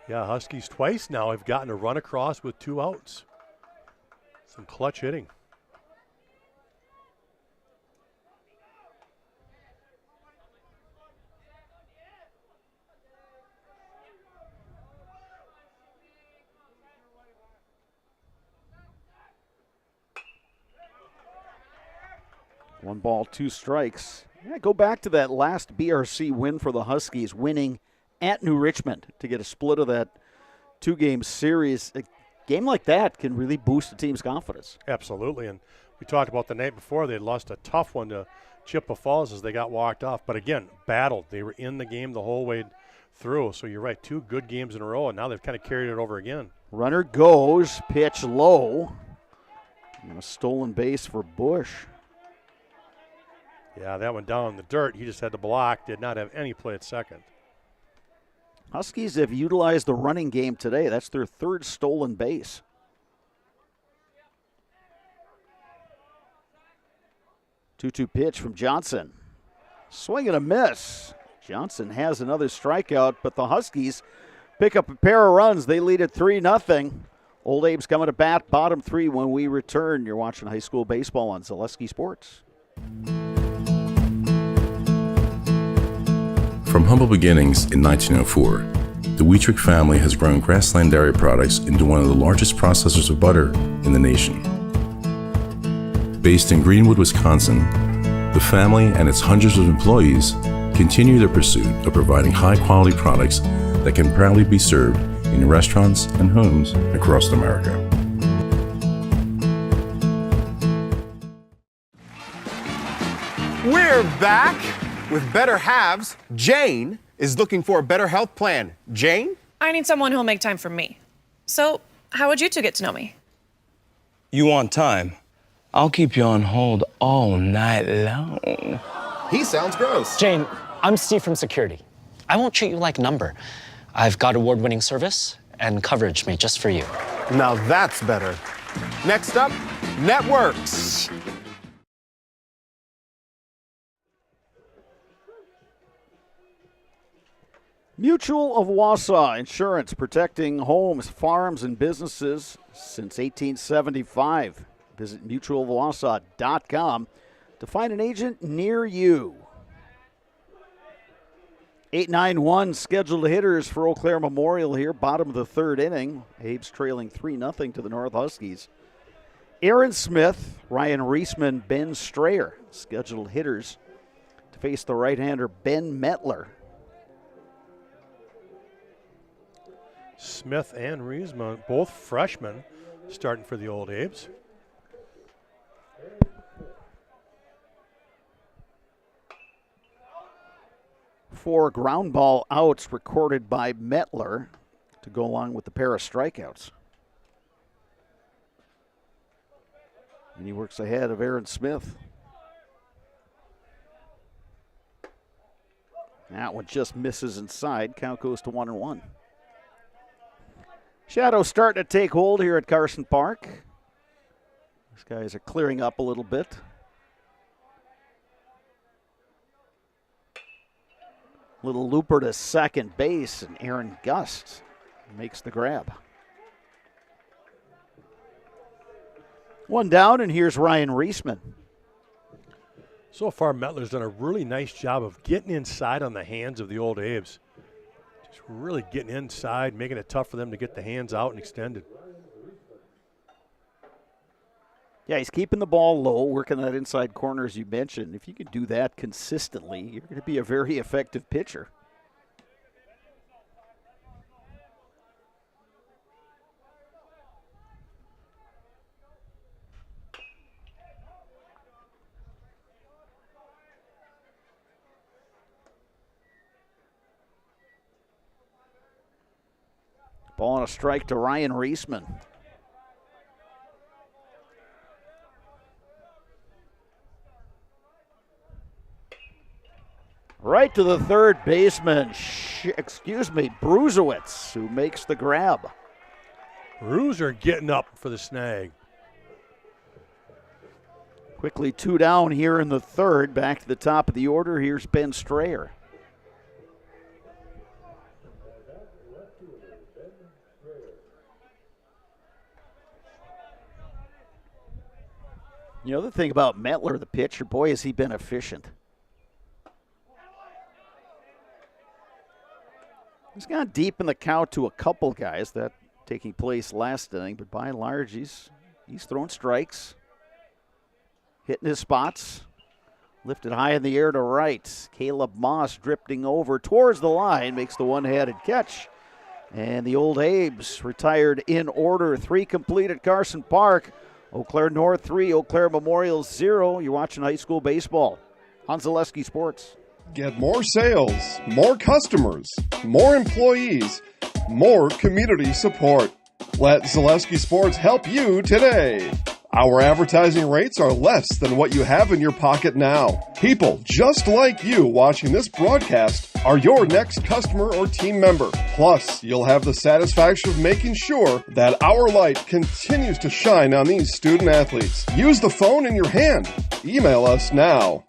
Yeah, Huskies twice now have gotten a run across with 2 outs. Some clutch hitting. One ball, 2 strikes. Yeah, go back to that last BRC win for the Huskies, winning at New Richmond to get a split of that 2-game series. A game like that can really boost a team's confidence. Absolutely, and we talked about the night before. They had lost a tough one to Chippewa Falls as they got walked off. But again, battled. They were in the game the whole way through. So you're right, 2 good games in a row, and now they've kind of carried it over again. Runner goes, pitch low. And a stolen base for Bush. Yeah, that one down in the dirt. He just had the block, did not have any play at second. Huskies have utilized the running game today. That's their 3rd stolen base. Two-two pitch from Johnson. Swing and a miss. Johnson has another strikeout, but the Huskies pick up a pair of runs. They lead at 3-0. Old Abe's coming to bat, bottom 3 when we return. You're watching high school baseball on Zaleski Sports. From humble beginnings in 1904, the Wheatrick family has grown Grassland Dairy Products into one of the largest processors of butter in the nation. Based in Greenwood, Wisconsin, the family and its hundreds of employees continue their pursuit of providing high-quality products that can proudly be served in restaurants and homes across America. We're back with Better Halves. Jane is looking for a better health plan. Jane? I need someone who'll make time for me. So, how would you 2 get to know me? You want time? I'll keep you on hold all night long. He sounds gross. Jane, I'm Steve from Security. I won't treat you like a number. I've got award-winning service and coverage made just for you. Now that's better. Next up, networks. Mutual of Wausau Insurance, protecting homes, farms, and businesses since 1875. Visit mutualofwausau.com to find an agent near you. 8-9-1 scheduled hitters for Eau Claire Memorial here, bottom of the 3rd inning. Abe's trailing 3-0 to the North Huskies. Aaron Smith, Ryan Reisman, Ben Strayer, scheduled hitters to face the right-hander Ben Metler. Smith and Reisman, both freshmen, starting for the Old Abes. Four ground ball outs recorded by Metler to go along with the pair of strikeouts. And he works ahead of Aaron Smith. That one just misses inside. Count goes to 1-1. Shadows starting to take hold here at Carson Park. These guys are clearing up a little bit. Little looper to second base, and Aaron Gust makes the grab. One down, and here's Ryan Reisman. So far, Mettler's done a really nice job of getting inside on the hands of the Old A's. Just really getting inside, making it tough for them to get the hands out and extended. Yeah, he's keeping the ball low, working that inside corner, as you mentioned. If you can do that consistently, you're going to be a very effective pitcher. Ball on a strike to Ryan Reisman. Right to the third baseman, Bruzewitz, who makes the grab. Bruiser getting up for the snag. Quickly 2 down here in the third. Back to the top of the order. Here's Ben Strayer. You know, the thing about Mettler, the pitcher, boy, has he been efficient. He's gone deep in the count to a couple guys, that taking place last inning, but by and large, he's throwing strikes, hitting his spots, lifted high in the air to right. Caleb Moss drifting over towards the line, makes the one-handed catch. And the Old A's retired in order. 3 complete at Carson Park. Eau Claire North 3, Eau Claire Memorial 0. You're watching high school baseball on Zaleski Sports. Get more sales, more customers, more employees, more community support. Let Zaleski Sports help you today. Our advertising rates are less than what you have in your pocket now. People just like you watching this broadcast are your next customer or team member. Plus, you'll have the satisfaction of making sure that our light continues to shine on these student athletes. Use the phone in your hand. Email us now.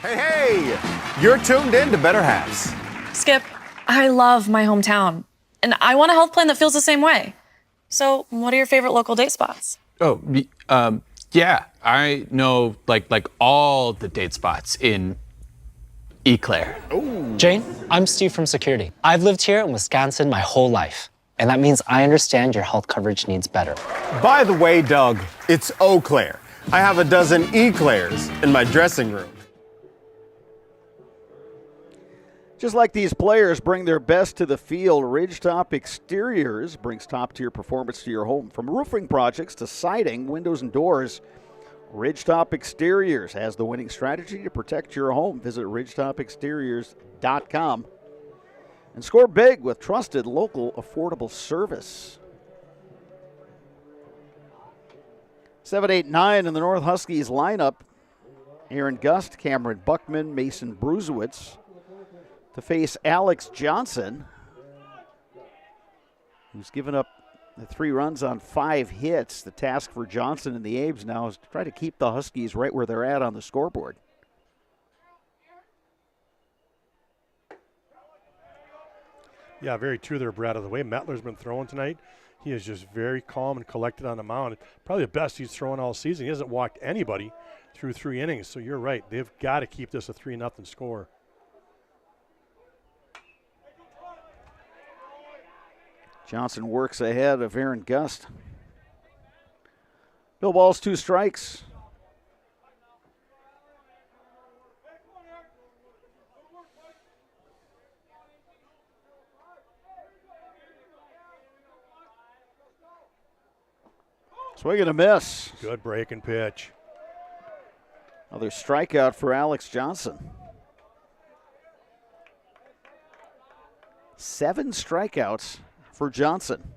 Hey, you're tuned in to Better Halves. Skip, I love my hometown, and I want a health plan that feels the same way. So, what are your favorite local date spots? Oh, yeah, I know like all the date spots in Eau Claire. Jane, I'm Steve from Security. I've lived here in Wisconsin my whole life, and that means I understand your health coverage needs better. By the way, Doug, it's Eau Claire. I have a dozen Eclairs in my dressing room. Just like these players bring their best to the field, Ridgetop Exteriors brings top-tier performance to your home. From roofing projects to siding, windows, and doors, Ridgetop Exteriors has the winning strategy to protect your home. Visit ridgetopexteriors.com and score big with trusted, local, affordable service. 7-8-9 in the North Huskies lineup. Aaron Gust, Cameron Buckman, Mason Bruzewitz to face Alex Johnson, who's given up the 3 runs on 5 hits. The task for Johnson and the Abes now is to try to keep the Huskies right where they're at on the scoreboard. Yeah, very true there, Brad. Of the way Mettler's been throwing tonight, he is just very calm and collected on the mound. Probably the best he's thrown all season. He hasn't walked anybody through 3 innings, so you're right. They've got to keep this a 3-0 score. Johnson works ahead of Aaron Gust. No balls, 2 strikes. Swing and a miss. Good break and pitch. Another strikeout for Alex Johnson. 7 strikeouts for Johnson.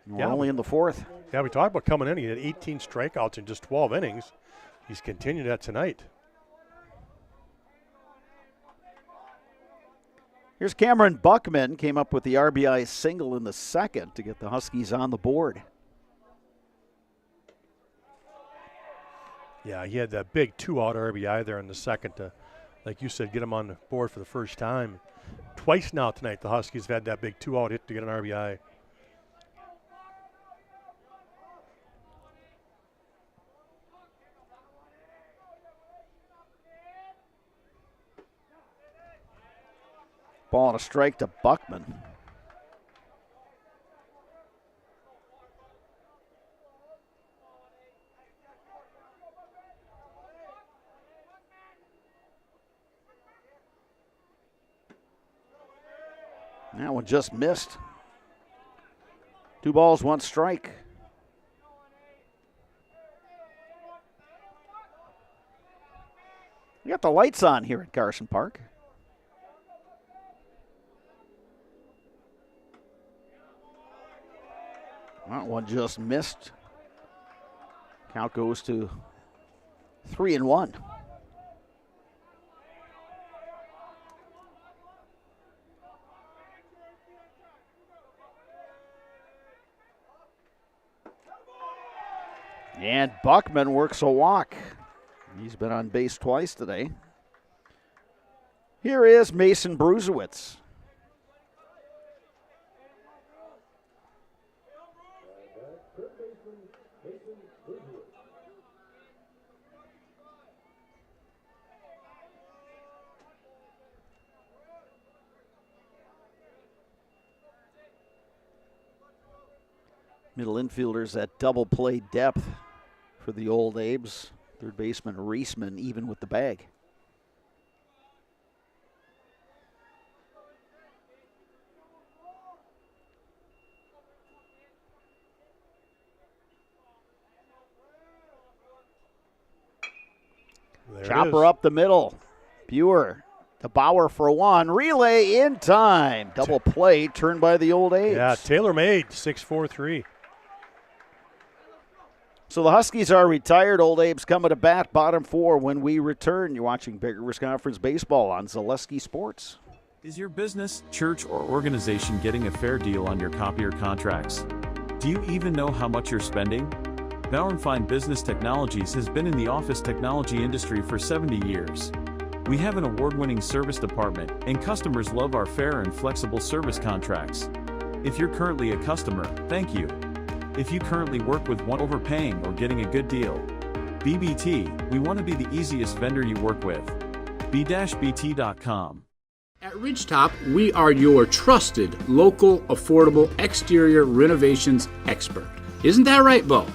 We're only in the fourth. Yeah, we talked about coming in. He had 18 strikeouts in just 12 innings. He's continued that tonight. Here's Cameron Buckman, came up with the RBI single in the second to get the Huskies on the board. Yeah, he had that big 2-out RBI there in the second to, like you said, get him on the board for the first time. Twice now tonight the Huskies have had that big 2-out hit to get an RBI. Ball and a strike to Buckman. That one just missed. 2 balls, 1 strike. We got the lights on here at Carson Park. That one just missed. Count goes to 3-1. And Buckman works a walk. He's been on base twice today. Here is Mason Bruzewitz. Middle infielders at double play depth for the Old Abes. Third baseman Reisman even with the bag. Chopper up the middle. Buer to Bauer for 1. Relay in time. Double play turned by the Old Abes. Yeah, tailor-made, 6-4-3. So the Huskies are retired. Old Abes coming to bat, bottom 4 when we return. You're watching Big Rivers Conference Baseball on Zaleski Sports. Is your business, church, or organization getting a fair deal on your copier contracts? Do you even know how much you're spending? Bauer & Fine Business Technologies has been in the office technology industry for 70 years. We have an award-winning service department, and customers love our fair and flexible service contracts. If you're currently a customer, thank you. If you currently work with one overpaying or getting a good deal, BBT, we want to be the easiest vendor you work with. b-bt.com. At Ridgetop, we are your trusted, local, affordable exterior renovations expert. Isn't that right, Bo?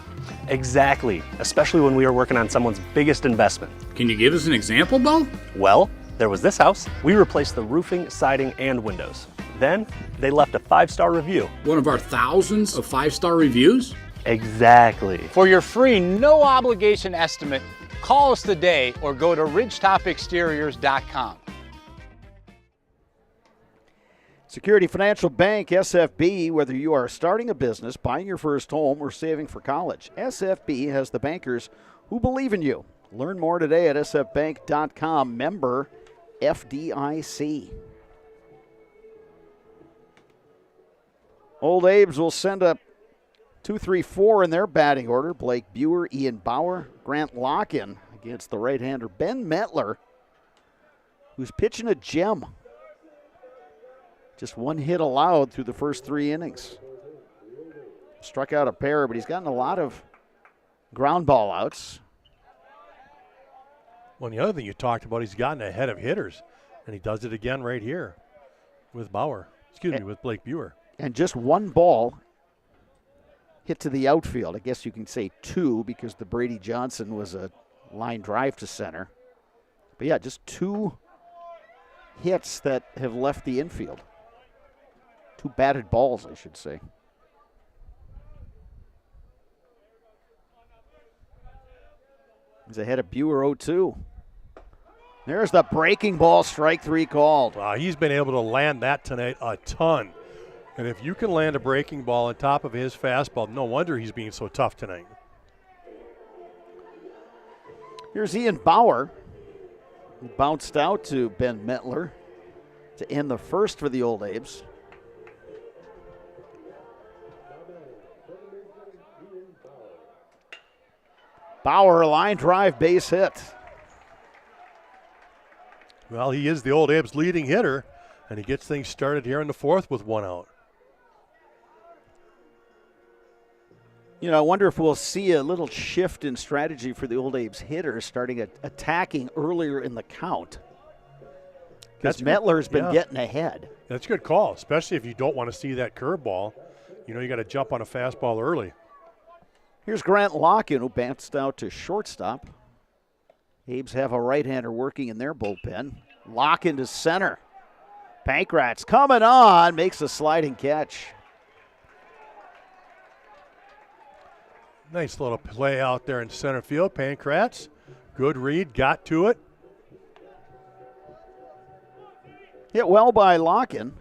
Exactly, especially when we are working on someone's biggest investment. Can you give us an example, Bo? Well, there was this house. We replaced the roofing, siding, and windows. Then they left a 5-star review. One of our thousands of 5-star reviews? Exactly. For your free, no obligation estimate, call us today or go to ridgetopexteriors.com. Security Financial Bank, SFB, whether you are starting a business, buying your first home, or saving for college, SFB has the bankers who believe in you. Learn more today at sfbank.com, member FDIC. Old Abes will send up 2-3-4 in their batting order. Blake Buer, Ian Bauer, Grant Locken against the right-hander Ben Metler, who's pitching a gem. Just 1 hit allowed through the first 3 innings. Struck out a pair, but he's gotten a lot of ground ball outs. Well, the other thing you talked about, he's gotten ahead of hitters, and he does it again right here with Bauer. With Blake Buer. And just 1 ball hit to the outfield. I guess you can say 2 because the Brady Johnson was a line drive to center. But yeah, just 2 hits that have left the infield. 2 batted balls, I should say. He's ahead of Buer 0-2. There's the breaking ball, strike 3 called. Wow, he's been able to land that tonight a ton. And if you can land a breaking ball on top of his fastball, no wonder he's being so tough tonight. Here's Ian Bauer. He bounced out to Ben Mettler to end the first for the Old Abes. Bauer, line drive, base hit. Well, he is the Old Abes leading hitter, and he gets things started here in the fourth with one out. You know, I wonder if we'll see a little shift in strategy for the Old Abes hitters starting attacking earlier in the count. Because Mettler's been getting ahead. That's a good call, especially if you don't want to see that curveball. You know, you got to jump on a fastball early. Here's Grant Locken, who bounced out to shortstop. Abes have a right-hander working in their bullpen. Locken to center. Pankratz coming on, makes a sliding catch. Nice little play out there in center field. Pankratz, good read, got to it. Hit well by Locken.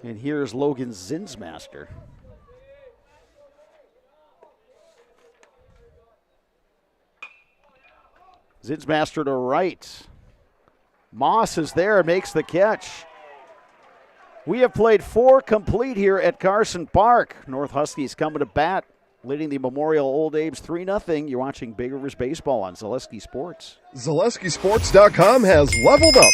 And here's Logan Zinsmaster. Zinsmaster to right. Moss is there and makes the catch. We have played 4 complete here at Carson Park. North Huskies coming to bat, leading the Memorial Old Abes 3-0. You're watching Big Rivers Baseball on Zaleski Sports. ZaleskiSports.com has leveled up.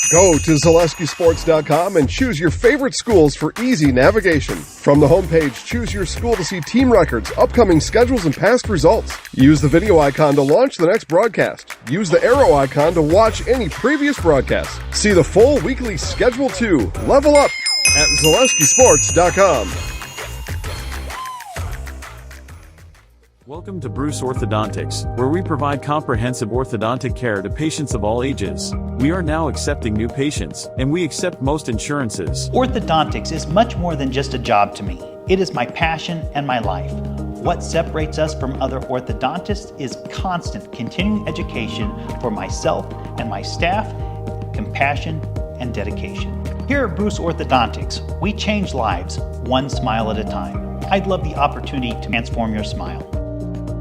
Go to ZaleskiSports.com and choose your favorite schools for easy navigation. From the homepage, choose your school to see team records, upcoming schedules, and past results. Use the video icon to launch the next broadcast. Use the arrow icon to watch any previous broadcast. See the full weekly schedule too. Level up at ZaleskiSports.com. Welcome to Bruce Orthodontics, where we provide comprehensive orthodontic care to patients of all ages. We are now accepting new patients, and we accept most insurances. Orthodontics is much more than just a job to me. It is my passion and my life. What separates us from other orthodontists is constant continuing education for myself and my staff, compassion, and dedication. Here at Bruce Orthodontics, we change lives one smile at a time. I'd love the opportunity to transform your smile.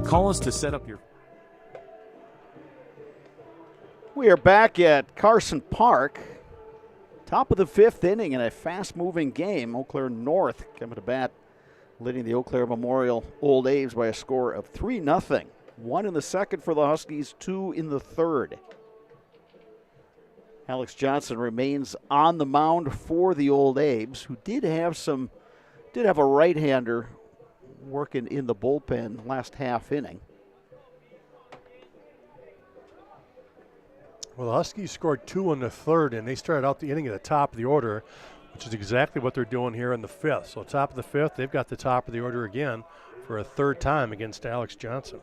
Call us to set up your... We are back at Carson Park. Top of the 5th inning in a fast-moving game. Eau Claire North coming to bat, leading the Eau Claire Memorial Old Abes by a score of 3-0. 1 in the second for the Huskies, 2 in the third. Alex Johnson remains on the mound for the Old Abes, who did have a right-hander working in the bullpen last half inning. Well, the Huskies scored 2 in the third, and they started out the inning at the top of the order, which is exactly what they're doing here in the 5th. So top of the 5th, they've got the top of the order again for a third time against Alex Johnson.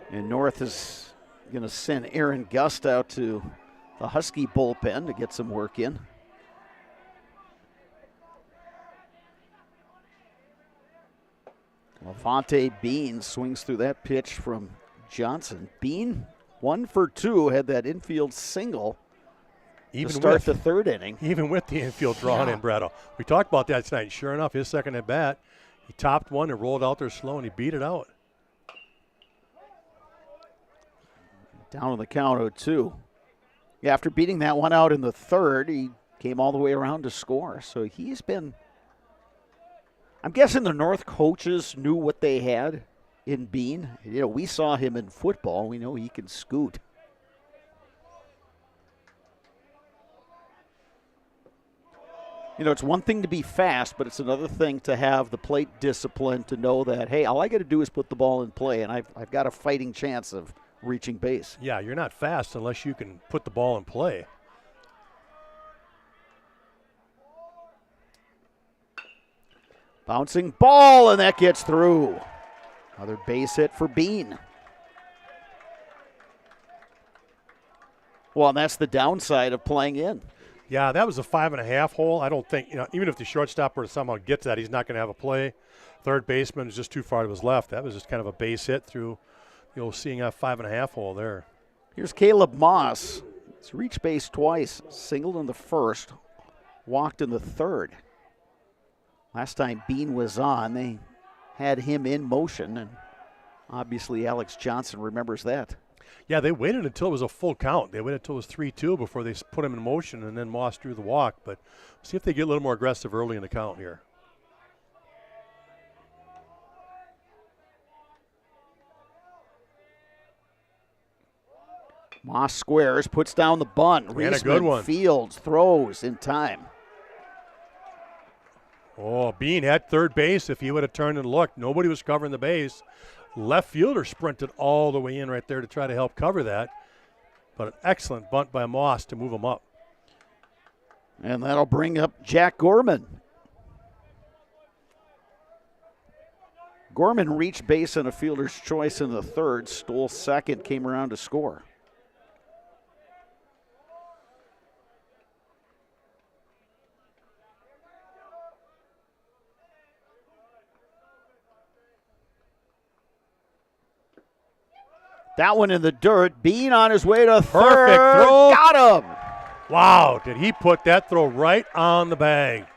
And North is going to send Aaron Gust out to the Husky bullpen to get some work in. Levante Bean swings through that pitch from Johnson. Bean, 1 for 2, had that infield single to start the third inning. Even with the infield drawn in, Bretto. We talked about that tonight. Sure enough, his second at bat, he topped one and rolled out there slow, and he beat it out. Down on the count 0-2. Yeah, after beating that one out in the third, he came all the way around to score. So he's been... I'm guessing the North coaches knew what they had in Bean. You know, we saw him in football. We know he can scoot. You know, it's one thing to be fast, but it's another thing to have the plate discipline to know that, hey, all I got to do is put the ball in play, and I've got a fighting chance of reaching base. Yeah, you're not fast unless you can put the ball in play. Bouncing ball, and that gets through. Another base hit for Bean. Well, and that's the downside of playing in. Yeah, that was a 5.5 hole. I don't think, even if the shortstop were to somehow get to that, he's not going to have a play. Third baseman is just too far to his left. That was just kind of a base hit through the old seeing a 5.5 hole there. Here's Caleb Moss. He's reached base twice, singled in the first, walked in the third. Last time Bean was on, they had him in motion, and obviously Alex Johnson remembers that. Yeah, they waited until it was a full count. They waited until it was 3-2 before they put him in motion, and then Moss drew the walk. But see if they get a little more aggressive early in the count here. Moss squares, puts down the bunt. And a good one. Fields, throws in time. Oh, Bean had third base. If he would have turned and looked, nobody was covering the base. Left fielder sprinted all the way in right there to try to help cover that. But an excellent bunt by Moss to move him up. And that'll bring up Jack Gorman. Gorman reached base on a fielder's choice in the third, stole second, came around to score. That one in the dirt. Bean on his way to third. Perfect throw. Got him. Wow, did he put that throw right on the bag.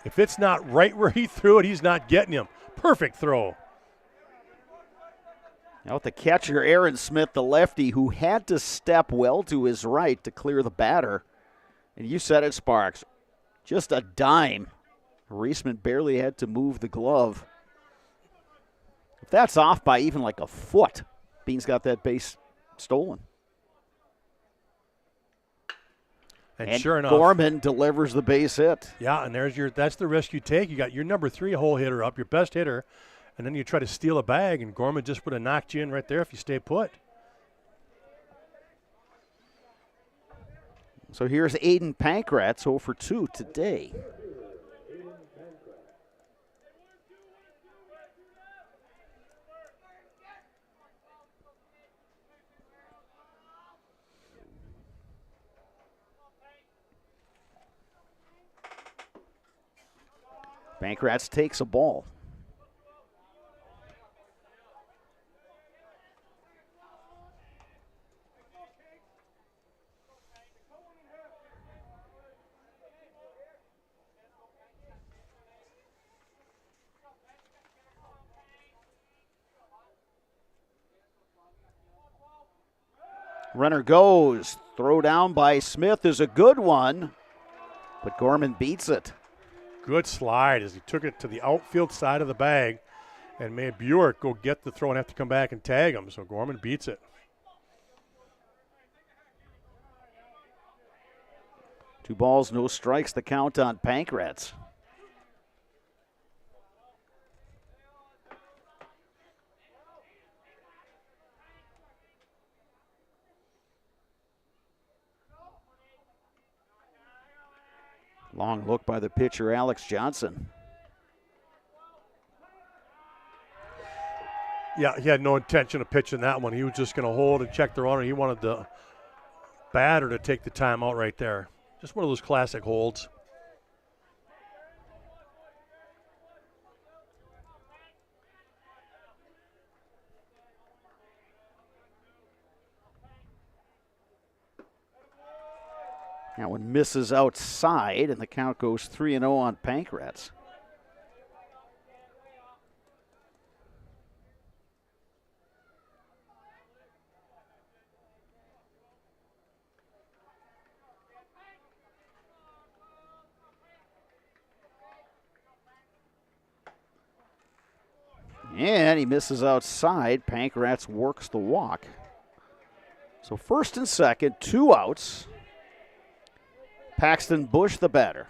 If it's not right where he threw it, he's not getting him. Perfect throw. Now with the catcher, Aaron Smith, the lefty, who had to step well to his right to clear the batter. And you said it, Sparks. Just a dime. Reisman barely had to move the glove. If that's off by even like a foot, Bean's got that base stolen. And sure enough, Gorman delivers the base hit. Yeah, and that's the risk you take. You got your number 3 hole hitter up, your best hitter, and then you try to steal a bag, and Gorman just would have knocked you in right there if you stay put. So here's Aiden Pankratz, 0 for 2 today. Pankratz takes a ball. Runner goes. Throw down by Smith is a good one, but Gorman beats it. Good slide as he took it to the outfield side of the bag and made Buick go get the throw and have to come back and tag him. So Gorman beats it. 2 balls, no strikes, the count on Pankratz. Long look by the pitcher, Alex Johnson. Yeah, he had no intention of pitching that one. He was just going to hold and check the runner. He wanted the batter to take the time out right there. Just one of those classic holds. That one misses outside, and the count goes 3-0 on Pankratz. And he misses outside. Pankratz works the walk. So first and second, 2 outs. Paxton Bush, the batter.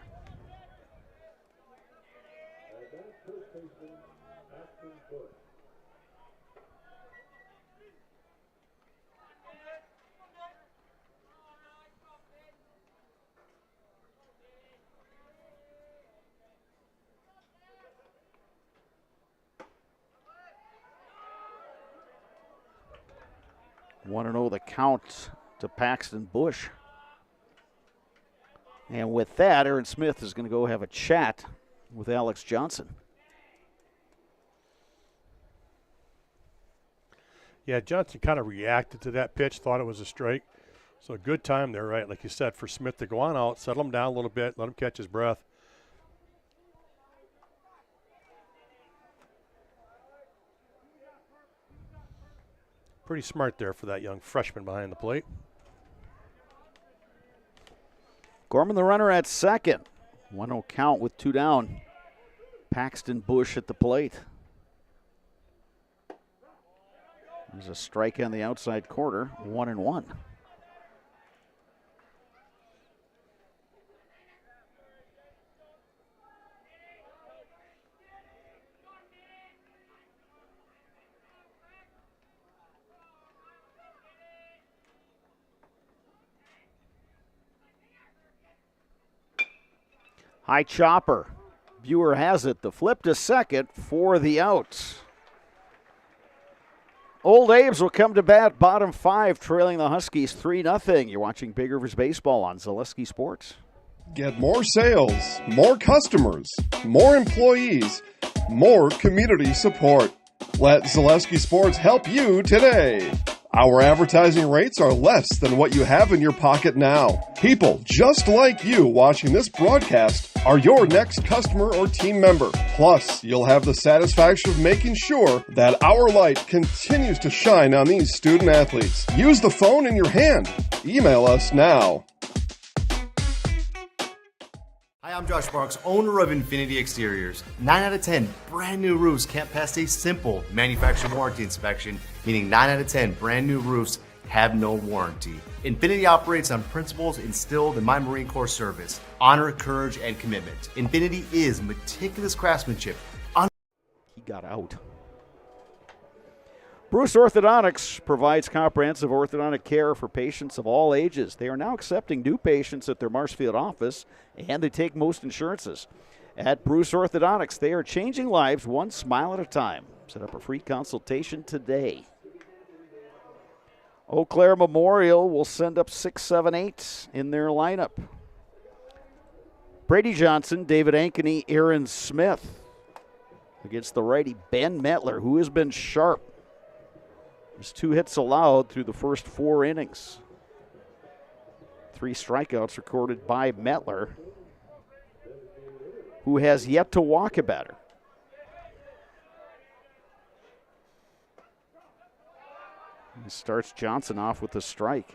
Want to know the count to Paxton Bush. And with that, Aaron Smith is going to go have a chat with Alex Johnson. Yeah, Johnson kind of reacted to that pitch, thought it was a strike. So a good time there, right, like you said, for Smith to go on out, settle him down a little bit, let him catch his breath. Pretty smart there for that young freshman behind the plate. Gorman, the runner at second. 1-0 count with 2 down. Paxton Bush at the plate. There's a strike on the outside corner, 1-1. High chopper. Buer has it. The flip to second for the out. Old Abe's will come to bat, bottom 5, trailing the Huskies 3-0. You're watching Big Rivers Baseball on Zaleski Sports. Get more sales, more customers, more employees, more community support. Let Zaleski Sports help you today. Our advertising rates are less than what you have in your pocket now. People just like you watching this broadcast are your next customer or team member. Plus, you'll have the satisfaction of making sure that our light continues to shine on these student athletes. Use the phone in your hand. Email us now. Hi, I'm Josh Marks, owner of Infinity Exteriors. 9 out of 10 brand new roofs can't pass a simple manufacturer warranty inspection, meaning 9 out of 10 brand new roofs have no warranty. Infinity operates on principles instilled in my Marine Corps service: honor, courage, and commitment. Infinity is meticulous craftsmanship. He got out. Bruce Orthodontics provides comprehensive orthodontic care for patients of all ages. They are now accepting new patients at their Marshfield office, and they take most insurances. At Bruce Orthodontics, they are changing lives one smile at a time. Set up a free consultation today. Eau Claire Memorial will send up 6, 7, 8 in their lineup. Brady Johnson, David Ankeny, Aaron Smith against the righty Ben Metler, who has been sharp. There's 2 hits allowed through the first 4 innings. 3 strikeouts recorded by Metler, who has yet to walk a batter. He starts Johnson off with a strike.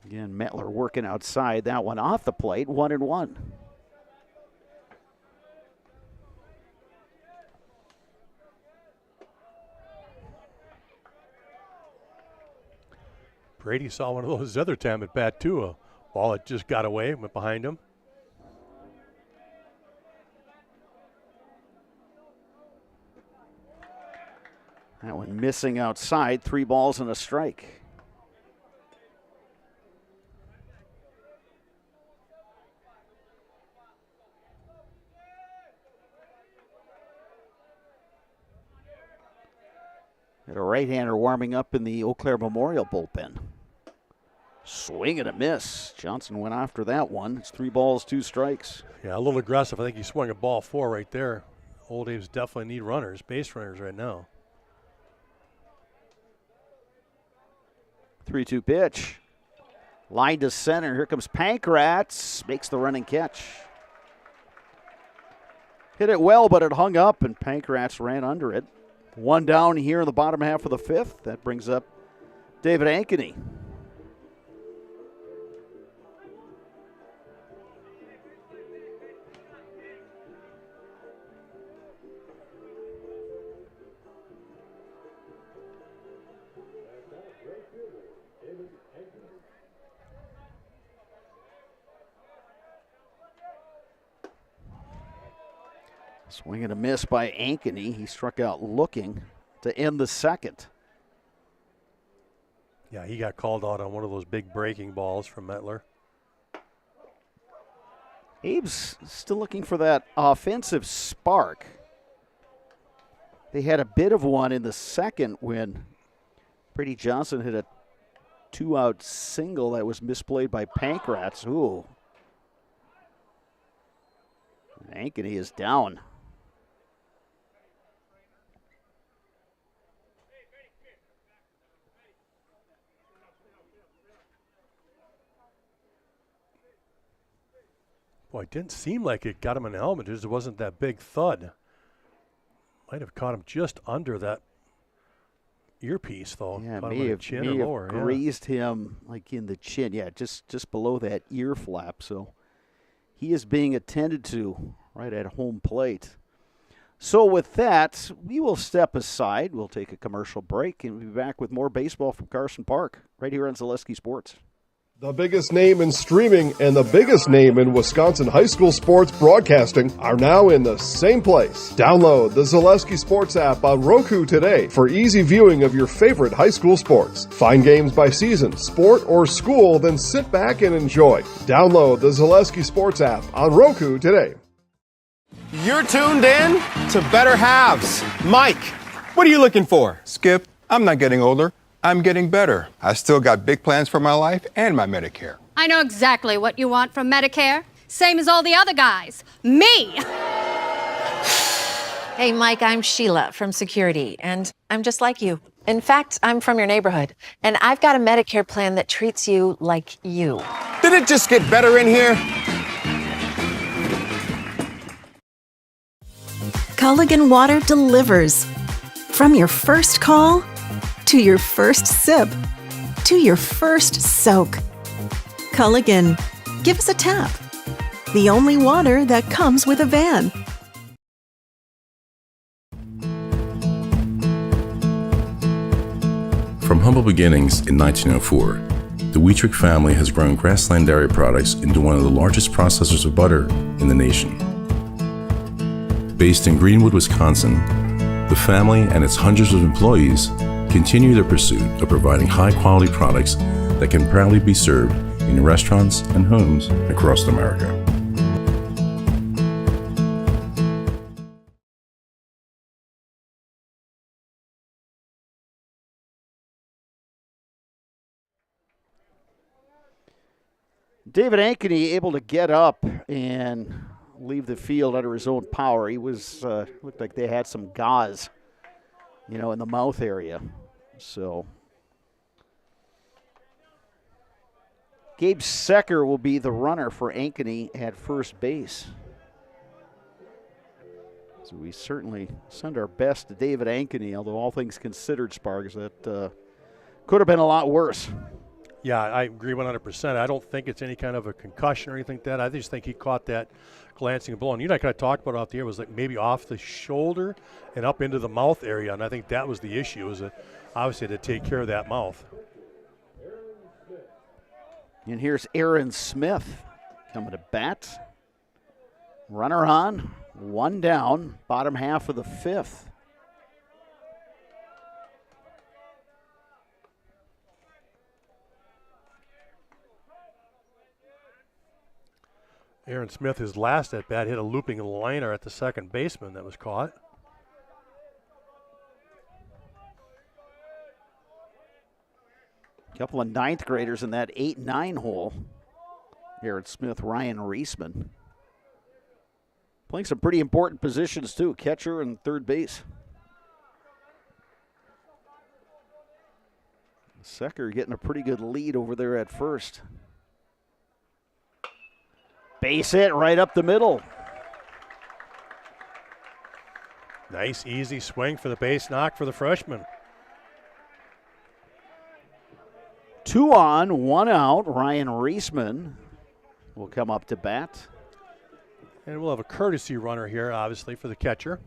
Again, Metler working outside. That one off the plate, 1-1. Brady saw one of those other time at bat, too. A ball that just got away, went behind him. That one missing outside, 3 balls and a strike. Got a right-hander warming up in the Eau Claire Memorial bullpen. Swing and a miss. Johnson went after that one. It's 3 balls, 2 strikes. Yeah, a little aggressive. I think he swung a ball 4 right there. Old A's definitely need runners, base runners right now. 3-2 pitch. Line to center. Here comes Pankratz. Makes the running catch. Hit it well, but it hung up, and Pankratz ran under it. 1 down here in the bottom half of the 5th. That brings up David Ankeny. Swing and a miss by Ankeny. He struck out looking to end the 2nd. Yeah, he got called out on one of those big breaking balls from Metler. Abe's still looking for that offensive spark. They had a bit of one in the second when Brady Johnson hit a 2-out single that was misplayed by Pankratz. Ooh. Ankeny is down. Boy, it didn't seem like it got him in the helmet. It just wasn't that big thud. Might have caught him just under that earpiece, though. Yeah, caught him may in have, the chin may or have lower. grazed him like in the chin. Yeah, just below that ear flap. So he is being attended to right at home plate. So with that, we will step aside. We'll take a commercial break and we'll be back with more baseball from Carson Park right here on Zaleski Sports. The biggest name in streaming and the biggest name in Wisconsin high school sports broadcasting are now in the same place. Download the Zaleski Sports app on Roku today for easy viewing of your favorite high school sports. Find games by season, sport, or school, then sit back and enjoy. Download the Zaleski Sports app on Roku today. You're tuned in to Better Halves. Mike, what are you looking for? Skip, I'm not getting older. I'm getting better. I still got big plans for my life and my Medicare. I know exactly what you want from Medicare. Same as all the other guys. Me! Hey, Mike, I'm Sheila from Security, and I'm just like you. In fact, I'm from your neighborhood, and I've got a Medicare plan that treats you like you. Did it just get better in here? Culligan Water delivers. From your first call to your first sip to your first soak. Culligan, give us a tap. The only water that comes with a van. From humble beginnings in 1904, the Wheatrick family has grown Grassland Dairy Products into one of the largest processors of butter in the nation. Based in Greenwood, Wisconsin, the family and its hundreds of employees continue their pursuit of providing high-quality products that can proudly be served in restaurants and homes across America. David Ankeny able to get up and leave the field under his own power. He was looked like they had some gauze, in the mouth area. So Gabe Secker will be the runner for Ankeny at first base. So we certainly send our best to David Ankeny, although all things considered, Sparks, that could have been a lot worse. Yeah, I agree 100%. I don't think it's any kind of a concussion or anything like that. I just think he caught that glancing blow. And you know, I kind of talked about it off the air, was like maybe off the shoulder and up into the mouth area. And I think that was the issue, was that obviously to take care of that mouth. And here's Aaron Smith coming to bat. Runner on, one down, bottom half of the fifth. Aaron Smith, his last at bat, hit a looping liner at the second baseman that was caught. A couple of ninth graders in that 8-9 hole. Aaron Smith, Ryan Reisman. Playing some pretty important positions too, catcher and third base. Secker getting a pretty good lead over there at first. Base hit right up the middle. Nice, easy swing for the base knock for the freshman. 2 on, 1 out. Ryan Reisman will come up to bat. And we'll have a courtesy runner here, obviously, for the catcher.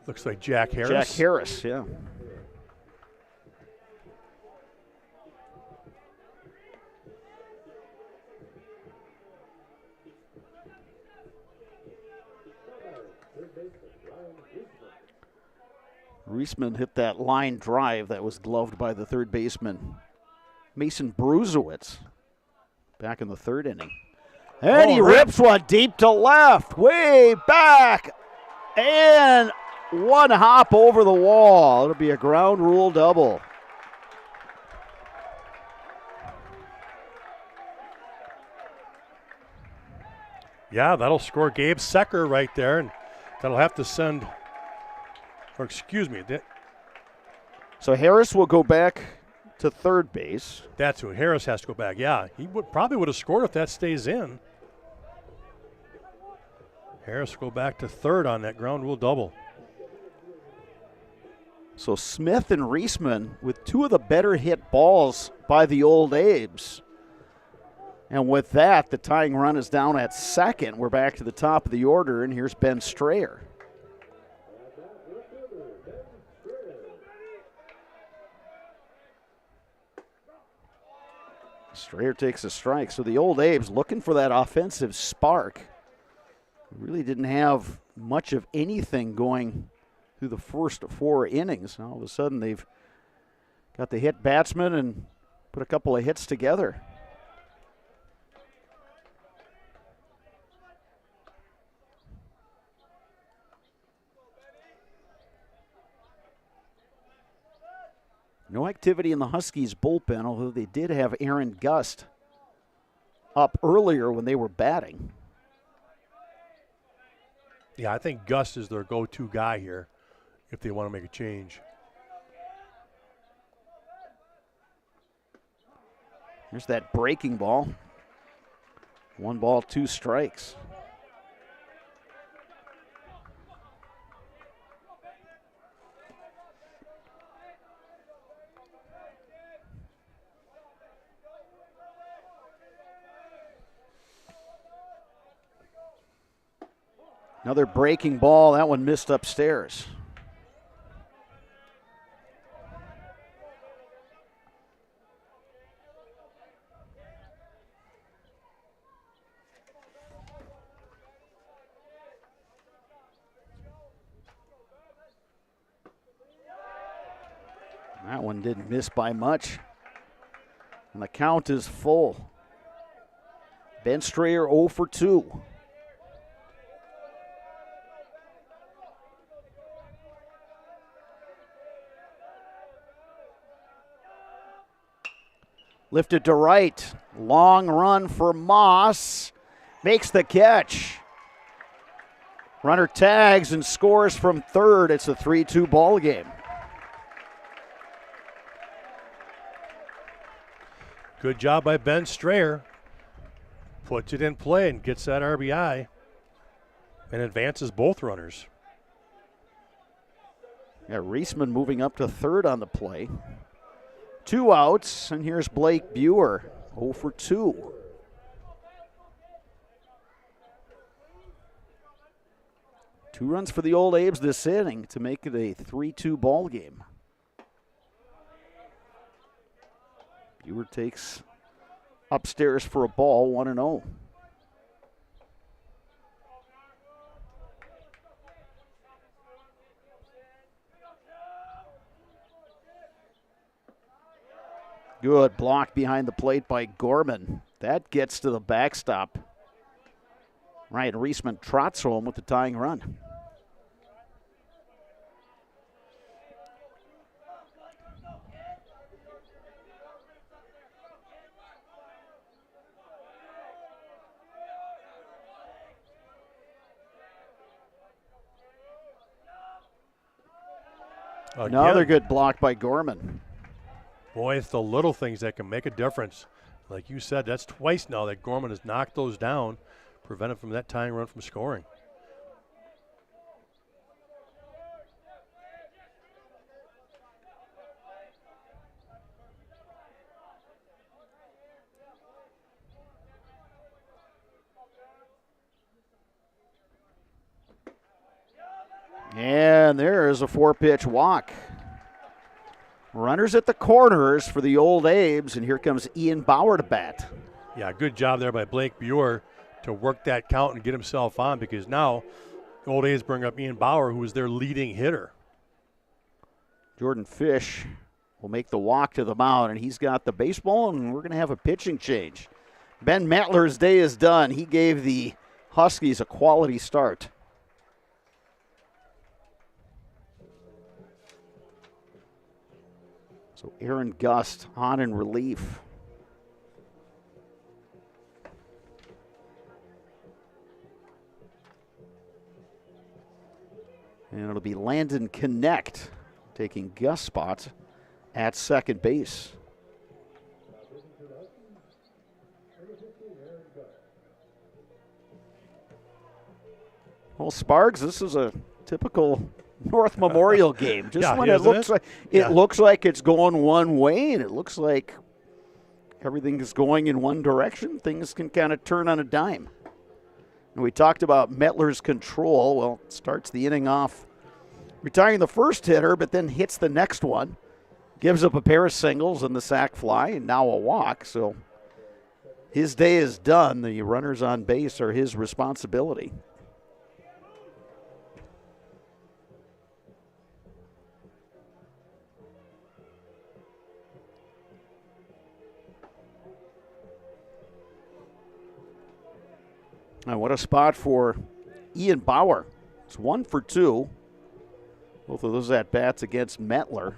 Looks like Jack Harris. Jack Harris, yeah. Reisman hit that line drive that was gloved by the third baseman, Mason Bruzewitz back in the third inning. And he rips one deep to left, way back, and one hop over the wall. It'll be a ground rule double. Yeah, that'll score Gabe Secker right there, and that'll have to send, or excuse me. So Harris will go back to third base. That's who Harris has to go back. Yeah, he probably would have scored if that stays in. Harris will go back to third on that ground rule double. So Smith and Reisman with two of the better hit balls by the Old Abes. And with that, the tying run is down at second. We're back to the top of the order, and here's Ben Strayer. Strayer takes a strike. So the Old Abes looking for that offensive spark. Really didn't have much of anything going through the first 4 innings. All of a sudden, they've got the hit batsman and put a couple of hits together. No activity in the Huskies bullpen, although they did have Aaron Gust up earlier when they were batting. Yeah, I think Gus is their go-to guy here if they want to make a change. Here's that breaking ball. 1 ball, 2 strikes. Another breaking ball. That one missed upstairs. That one didn't miss by much. And the count is full. Ben Strayer 0 for 2. Lifted to right. Long run for Moss. Makes the catch. Runner tags and scores from third. It's a 3-2 ball game. Good job by Ben Strayer. Puts it in play and gets that RBI and advances both runners. Yeah, Reisman moving up to third on the play. 2 outs, and here's Blake Buer, 0 for 2. Two runs for the Old Abes this inning to make it a 3-2 ball game. Buer takes upstairs for a ball, 1-0. Good block behind the plate by Gorman. That gets to the backstop. Ryan Reisman trots home with the tying run. Another good block by Gorman. Boy, it's the little things that can make a difference. Like you said, that's twice now that Gorman has knocked those down, prevented from that tying run from scoring. And there's a 4-pitch walk. Runners at the corners for the Old Abes, and here comes Ian Bauer to bat. Yeah, good job there by Blake Buer to work that count and get himself on, because now the Old Abes bring up Ian Bauer, who is their leading hitter. Jordan Fish will make the walk to the mound, and he's got the baseball, and we're going to have a pitching change. Ben Mettler's day is done. He gave the Huskies a quality start. So Aaron Gust on in relief. And it'll be Landon Connect taking Gust's spot at second base. Well, Sparks, this is a typical North Memorial game. Just Yeah, when it looks like it's going one way, and it looks like everything is going in one direction, things can kind of turn on a dime. And we talked about Mettler's control. Well, it starts the inning off retiring the first hitter, but then hits the next one, gives up a pair of singles and the sac fly, and now a walk. So his day is done. The runners on base are his responsibility. And what a spot for Ian Bauer. It's 1 for 2. Both of those at-bats against Mettler.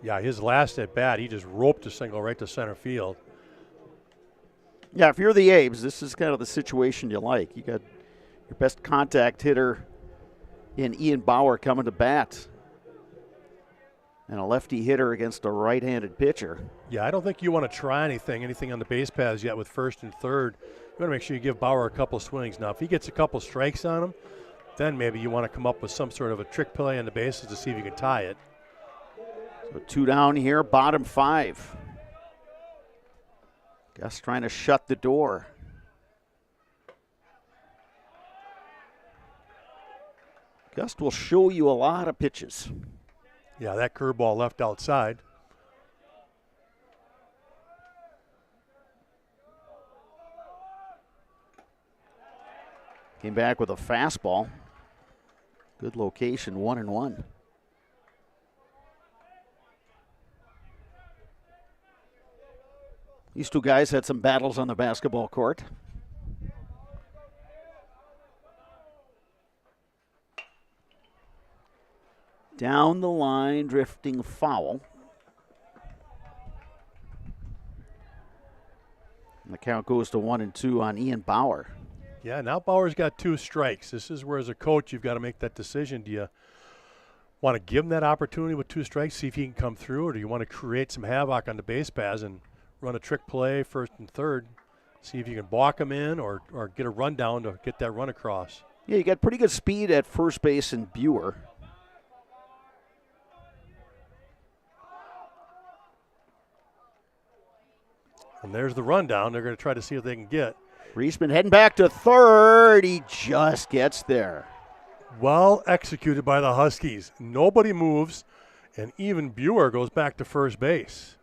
Yeah, his last at-bat, he just roped a single right to center field. Yeah, if you're the Abes, this is kind of the situation you like. You got your best contact hitter in Ian Bauer coming to bat, and a lefty hitter against a right-handed pitcher. Yeah, I don't think you want to try anything on the base paths yet with first and third. You want to make sure you give Bauer a couple swings. Now, if he gets a couple strikes on him, then maybe you want to come up with some sort of a trick play on the bases to see if you can tie it. So 2 down here, bottom 5. Gus trying to shut the door. Gus will show you a lot of pitches. Yeah, that curveball left outside. Came back with a fastball. Good location, 1-1. These two guys had some battles on the basketball court. Down the line, drifting foul. And the count goes to 1-2 on Ian Bauer. Yeah, now Bauer's got 2 strikes. This is where, as a coach, you've got to make that decision. Do you want to give him that opportunity with 2 strikes, see if he can come through, or do you want to create some havoc on the base paths and run a trick play first and third, see if you can balk him in or get a rundown to get that run across? Yeah, you got pretty good speed at first base in Buer. And there's the rundown they're going to try to see if they can get. Reisman heading back to third. He just gets there. Well executed by the Huskies. Nobody moves, and even Buer goes back to first base.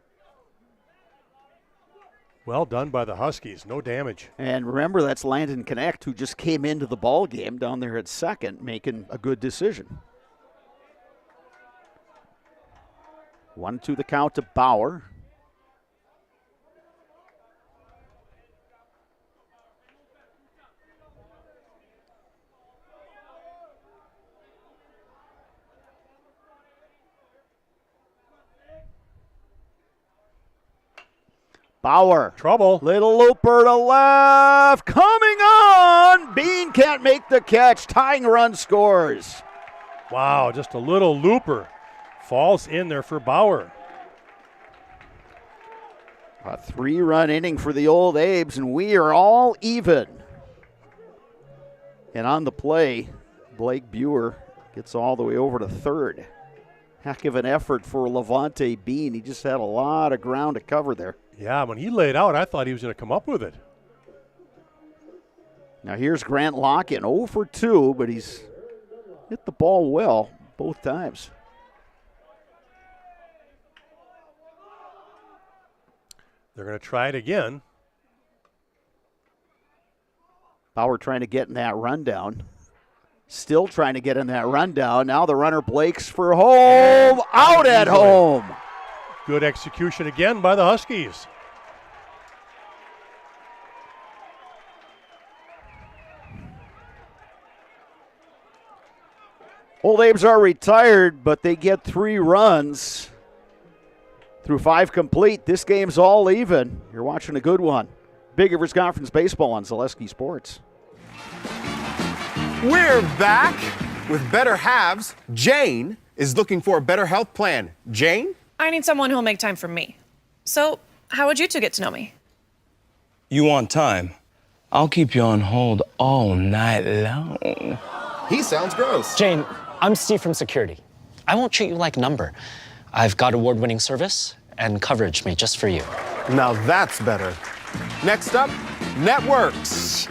Well done by the Huskies. No damage. And remember, that's Landon Connect, who just came into the ball game down there at second, making a good decision. 1-2 the count to Bauer. Bauer. Trouble. Little looper to left. Coming on. Bean can't make the catch. Tying run scores. Wow, just a little looper. Falls in there for Bauer. A 3-run inning for the old Abes, and we are all even. And on the play, Blake Buer gets all the way over to third. Heck of an effort for Levante Bean. He just had a lot of ground to cover there. Yeah, when he laid out, I thought he was going to come up with it. Now here's Grant Locken, 0 for 2, but he's hit the ball well both times. They're going to try it again. Bauer trying to get in that rundown. Still trying to get in that rundown. Now the runner Blake's for home. Out at home. Good execution again by the Huskies. Old Abe's are retired, but they get 3 runs through 5 complete. This game's all even. You're watching a good one. Big Rivers Conference Baseball on Zaleski Sports. We're back with better halves. Jane is looking for a better health plan. Jane? I need someone who'll make time for me. So, how would you two get to know me? You want time? I'll keep you on hold all night long. He sounds gross. Jane, I'm Steve from Security. I won't treat you like a number. I've got award-winning service and coverage made just for you. Now that's better. Next up, networks.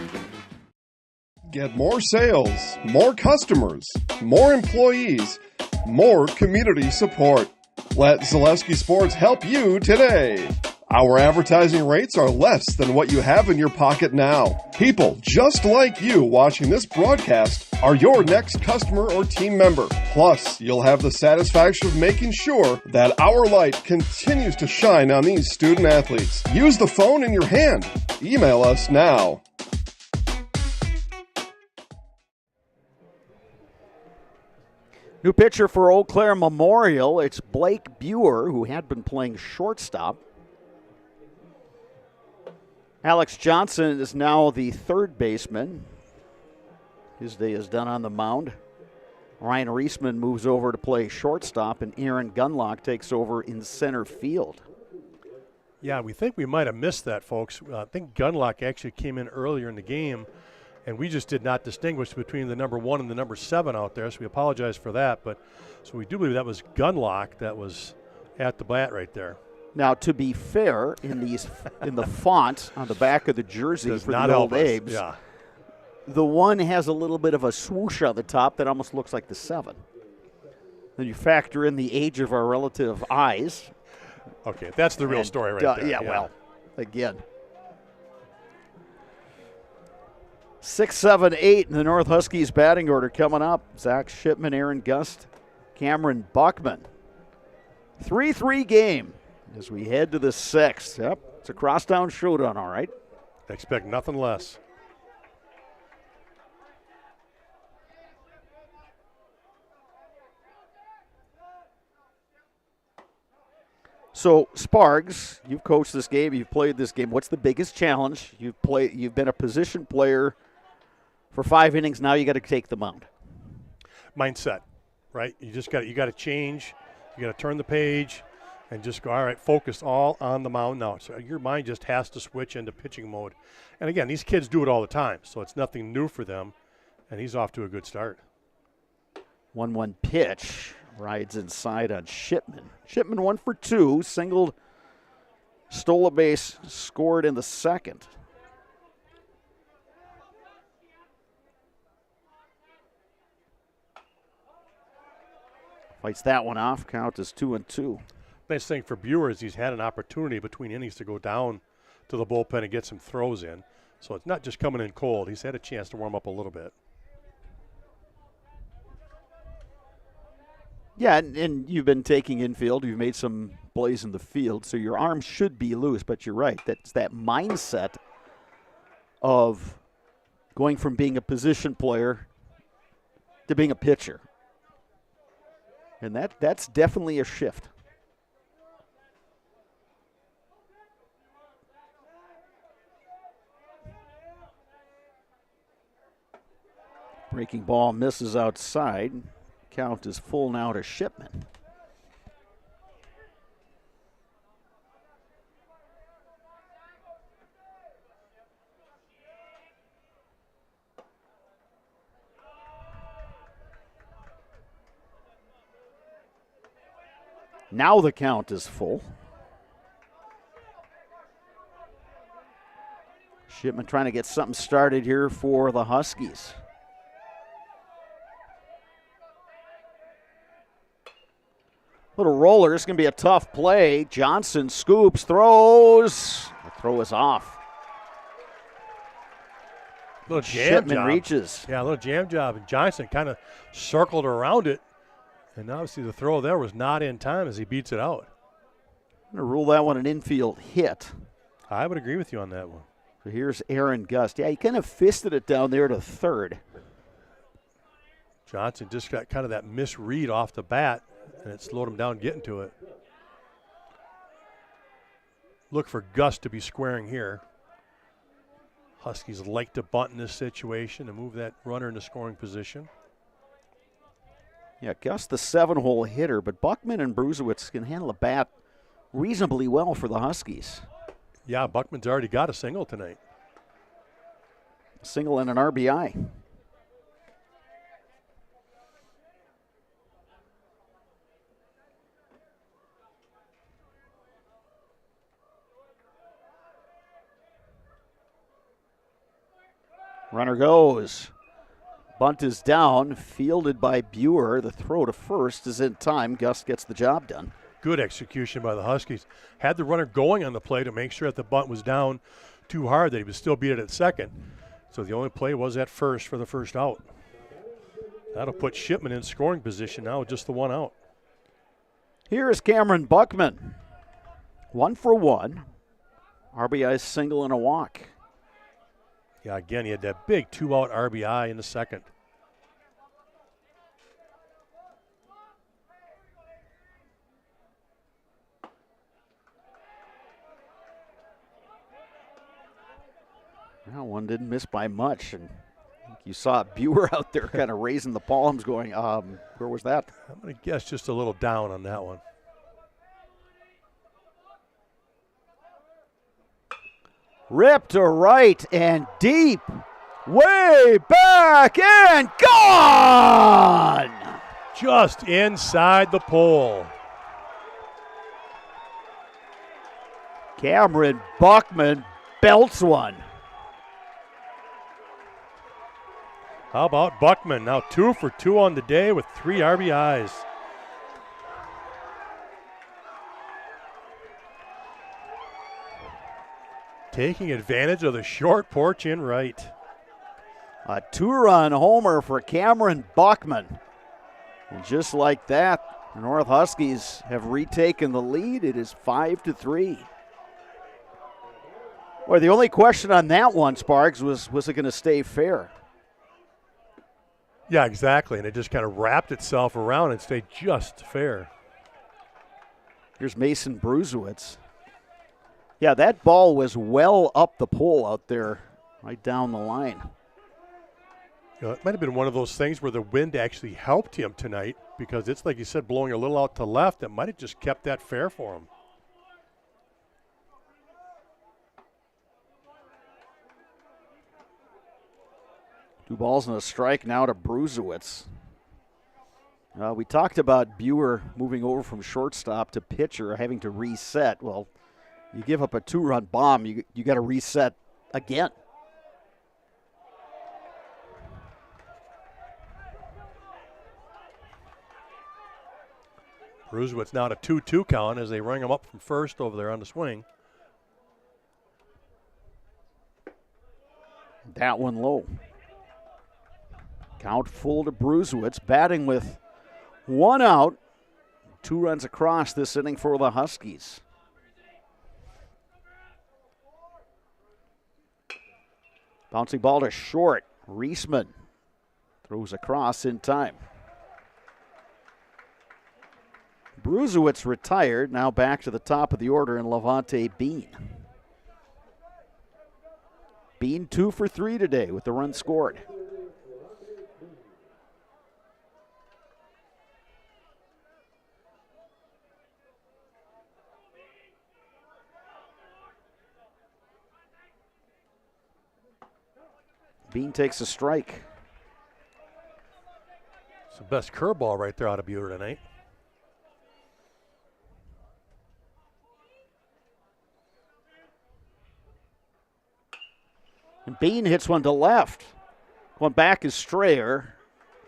Get more sales, more customers, more employees, more community support. Let Zaleski Sports help you today. Our advertising rates are less than what you have in your pocket now. People just like you watching this broadcast are your next customer or team member. Plus, you'll have the satisfaction of making sure that our light continues to shine on these student athletes. Use the phone in your hand. Email us now. New pitcher for Eau Claire Memorial. It's Blake Buer, who had been playing shortstop. Alex Johnson is now the third baseman. His day is done on the mound. Ryan Reisman moves over to play shortstop, and Aaron Gunlock takes over in center field. Yeah, we think we might have missed that, folks. I think Gunlock actually came in earlier in the game, and we just did not distinguish between the number 1 and the number 7 out there, so we apologize for that. But so we do believe that was Gunlock that was at the bat right there. Now, to be fair, in the font on the back of the jersey for the Old Abes, yeah, the 1 has a little bit of a swoosh on the top that almost looks like the 7. Then you factor in the age of our relative eyes. Okay, that's the real story right there. Yeah, well, again. 6, 7, 8 in the North Huskies batting order coming up. Zach Shipman, Aaron Gust, Cameron Buckman. 3-3 game as we head to the 6th. Yep, it's a crosstown showdown, all right. Expect nothing less. So, Spargs, you've coached this game, you've played this game. What's the biggest challenge? You've been a position player for 5 innings. Now you got to take the mound. Mindset, right? You got to change. You got to turn the page and just go, all right, focus all on the mound now. So your mind just has to switch into pitching mode. And again, these kids do it all the time, so it's nothing new for them. And he's off to a good start. 1-1 pitch. Rides inside on Shipman. Shipman 1 for 2, singled, stole a base, scored in the 2nd. Fights that one off. Count is 2-2. Nice thing for Buer is he's had an opportunity between innings to go down to the bullpen and get some throws in. So it's not just coming in cold. He's had a chance to warm up a little bit. Yeah, and you've been taking infield. You've made some plays in the field, so your arm should be loose. But you're right. That's that mindset of going from being a position player to being a pitcher. And that's definitely a shift. Breaking ball misses outside. Count is full now to Shipman. Now the count is full. Shipman trying to get something started here for the Huskies. Little roller. This is going to be a tough play. Johnson scoops, throws. The throw is off. Little jam Shipman job. reaches. Yeah, a little jam job. And Johnson kind of circled around it. And obviously the throw there was not in time as he beats it out. I'm going to rule that one an infield hit. I would agree with you on that one. So here's Aaron Gust. Yeah, he kind of fisted it down there to third. Johnson just got kind of that misread off the bat, and it slowed him down getting to it. Look for Gust to be squaring here. Huskies like to bunt in this situation and move that runner into scoring position. Yeah, Gus the 7-hole hitter, but Buckman and Brusewitz can handle a bat reasonably well for the Huskies. Yeah, Buckman's already got a single tonight. A single and an RBI. Runner goes. Bunt is down, fielded by Buer. The throw to first is in time. Gus gets the job done. Good execution by the Huskies. Had the runner going on the play to make sure that the bunt was down too hard, that he would still beat it at second. So the only play was at first for the first out. That'll put Shipman in scoring position now with just the one out. Here is Cameron Buckman. 1 for 1. RBI single and a walk. Yeah, again, he had that big 2-out RBI in the second. Well, one didn't miss by much, and you saw Buer out there kind of raising the palms going, where was that? I'm going to guess just a little down on that one. Ripped to right and deep, way back and gone! Just inside the pole. Cameron Buckman belts one. How about Buckman? Now 2 for 2 on the day with 3 RBIs. Taking advantage of the short porch in right. A 2-run homer for Cameron Buckman. And just like that, the North Huskies have retaken the lead. It is 5-3. Well, the only question on that one, Sparks, was it going to stay fair? Yeah, exactly. And it just kind of wrapped itself around and stayed just fair. Here's Mason Brusewitz. Yeah, that ball was well up the pole out there, right down the line. You know, it might have been one of those things where the wind actually helped him tonight because it's, like you said, blowing a little out to left. It might have just kept that fair for him. Two balls and a strike now to Brusewitz. We talked about Buer moving over from shortstop to pitcher, having to reset. Well, you give up a 2-run bomb, you got to reset again. Brusewitz now at a 2-2 count as they ring him up from first over there on the swing. That one low. Count full to Brusewitz, batting with 1 out. 2 runs across this inning for the Huskies. Bouncing ball to short. Reisman throws across in time. Brusewitz retired, now back to the top of the order in Levante Bean. Bean 2 for 3 today with the run scored. Bean takes a strike. It's the best curveball right there out of Buer tonight. And Bean hits one to left. Going back is Strayer.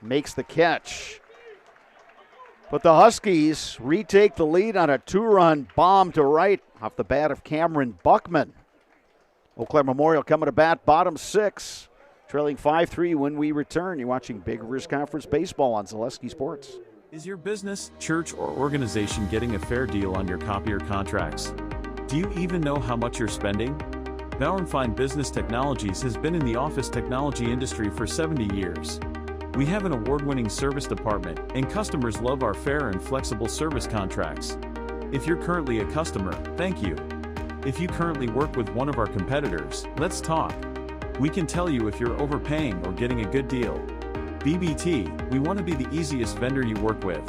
Makes the catch. But the Huskies retake the lead on a 2-run bomb to right off the bat of Cameron Buckman. Eau Claire Memorial coming to bat, bottom 6. Trailing 5-3 when we return. You're watching Big Rivers Conference Baseball on Zaleski Sports. Is your business, church, or organization getting a fair deal on your copier contracts? Do you even know how much you're spending? Bauer & Fine Business Technologies has been in the office technology industry for 70 years. We have an award-winning service department, and customers love our fair and flexible service contracts. If you're currently a customer, thank you. If you currently work with one of our competitors, let's talk. We can tell you if you're overpaying or getting a good deal. BBT, we want to be the easiest vendor you work with.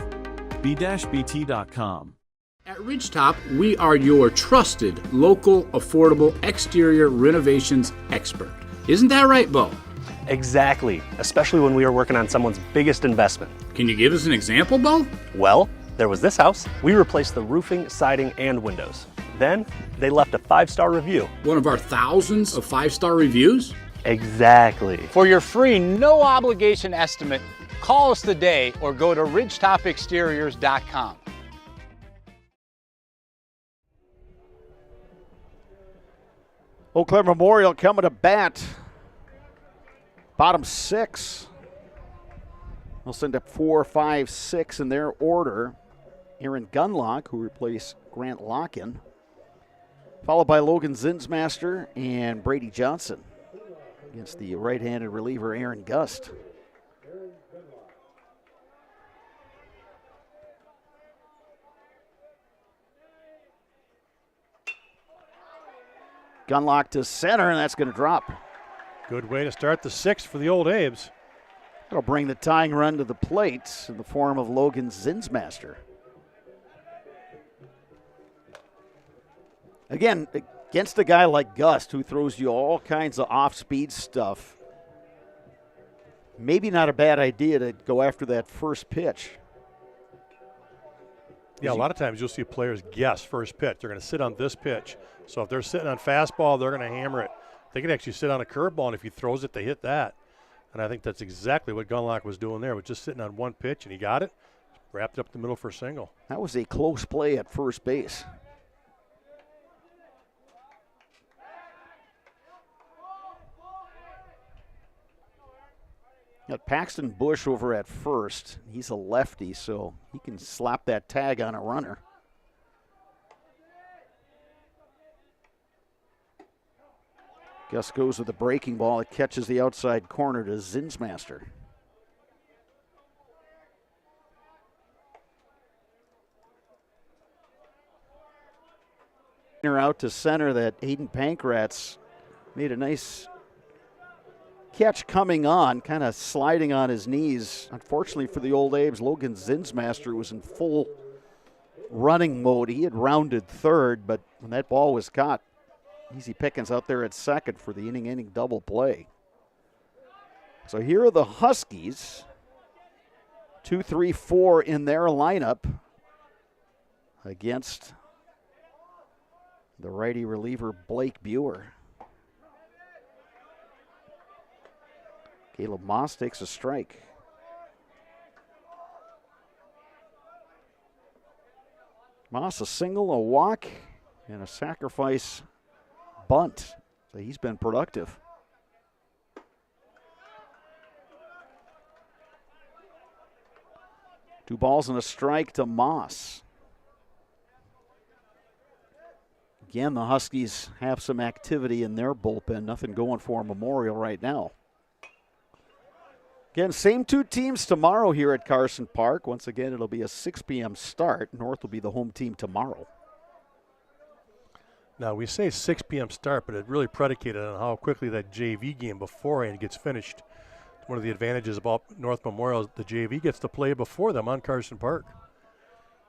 b-bt.com. At Ridgetop, we are your trusted, local, affordable exterior renovations expert. Isn't that right, Bo? Exactly, especially when we are working on someone's biggest investment. Can you give us an example, Bo? Well, there was this house. We replaced the roofing, siding, and windows. Then they left a 5-star review. One of our thousands of 5-star reviews? Exactly. For your free, no obligation estimate, call us today or go to ridgetopexteriors.com. Eau Claire Memorial coming to bat. Bottom 6. They'll send up 4, 5, 6 in their order. Aaron Gunlock, who replaced Grant Locken, followed by Logan Zinsmaster and Brady Johnson against the right-handed reliever Aaron Gust. Gunlock to center, and that's going to drop. Good way to start the 6th for the Old Abes. That'll bring the tying run to the plate in the form of Logan Zinsmaster. Again, against a guy like Gust who throws you all kinds of off-speed stuff, maybe not a bad idea to go after that first pitch. Yeah, a lot of times you'll see players guess first pitch. They're going to sit on this pitch. So if they're sitting on fastball, they're going to hammer it. They can actually sit on a curveball, and if he throws it, they hit that. And I think that's exactly what Gunlock was doing there, was just sitting on one pitch, and he got it, wrapped it up the middle for a single. That was a close play at first base. Got Paxton Bush over at first. He's a lefty, so he can slap that tag on a runner. Gus goes with the breaking ball. It catches the outside corner to Zinsmaster. Out to center that Aiden Pankratz made a nice catch coming on, kind of sliding on his knees. Unfortunately for the Old Abes, Logan Zinsmaster was in full running mode. He had rounded third, but when that ball was caught, easy pickings out there at second for the inning double play. So here are the Huskies. 2, 3, 4 in their lineup against the righty reliever Blake Buer. Caleb Moss takes a strike. Moss a single, a walk, and a sacrifice bunt. So he's been productive. Two balls and a strike to Moss. Again, the Huskies have some activity in their bullpen. Nothing going for Memorial right now. Again, same two teams tomorrow here at Carson Park. Once again, it'll be a 6 p.m. start. North will be the home team tomorrow. Now, we say 6 p.m. start, but it really predicated on how quickly that JV game beforehand gets finished. One of the advantages about North Memorial is the JV gets to play before them on Carson Park.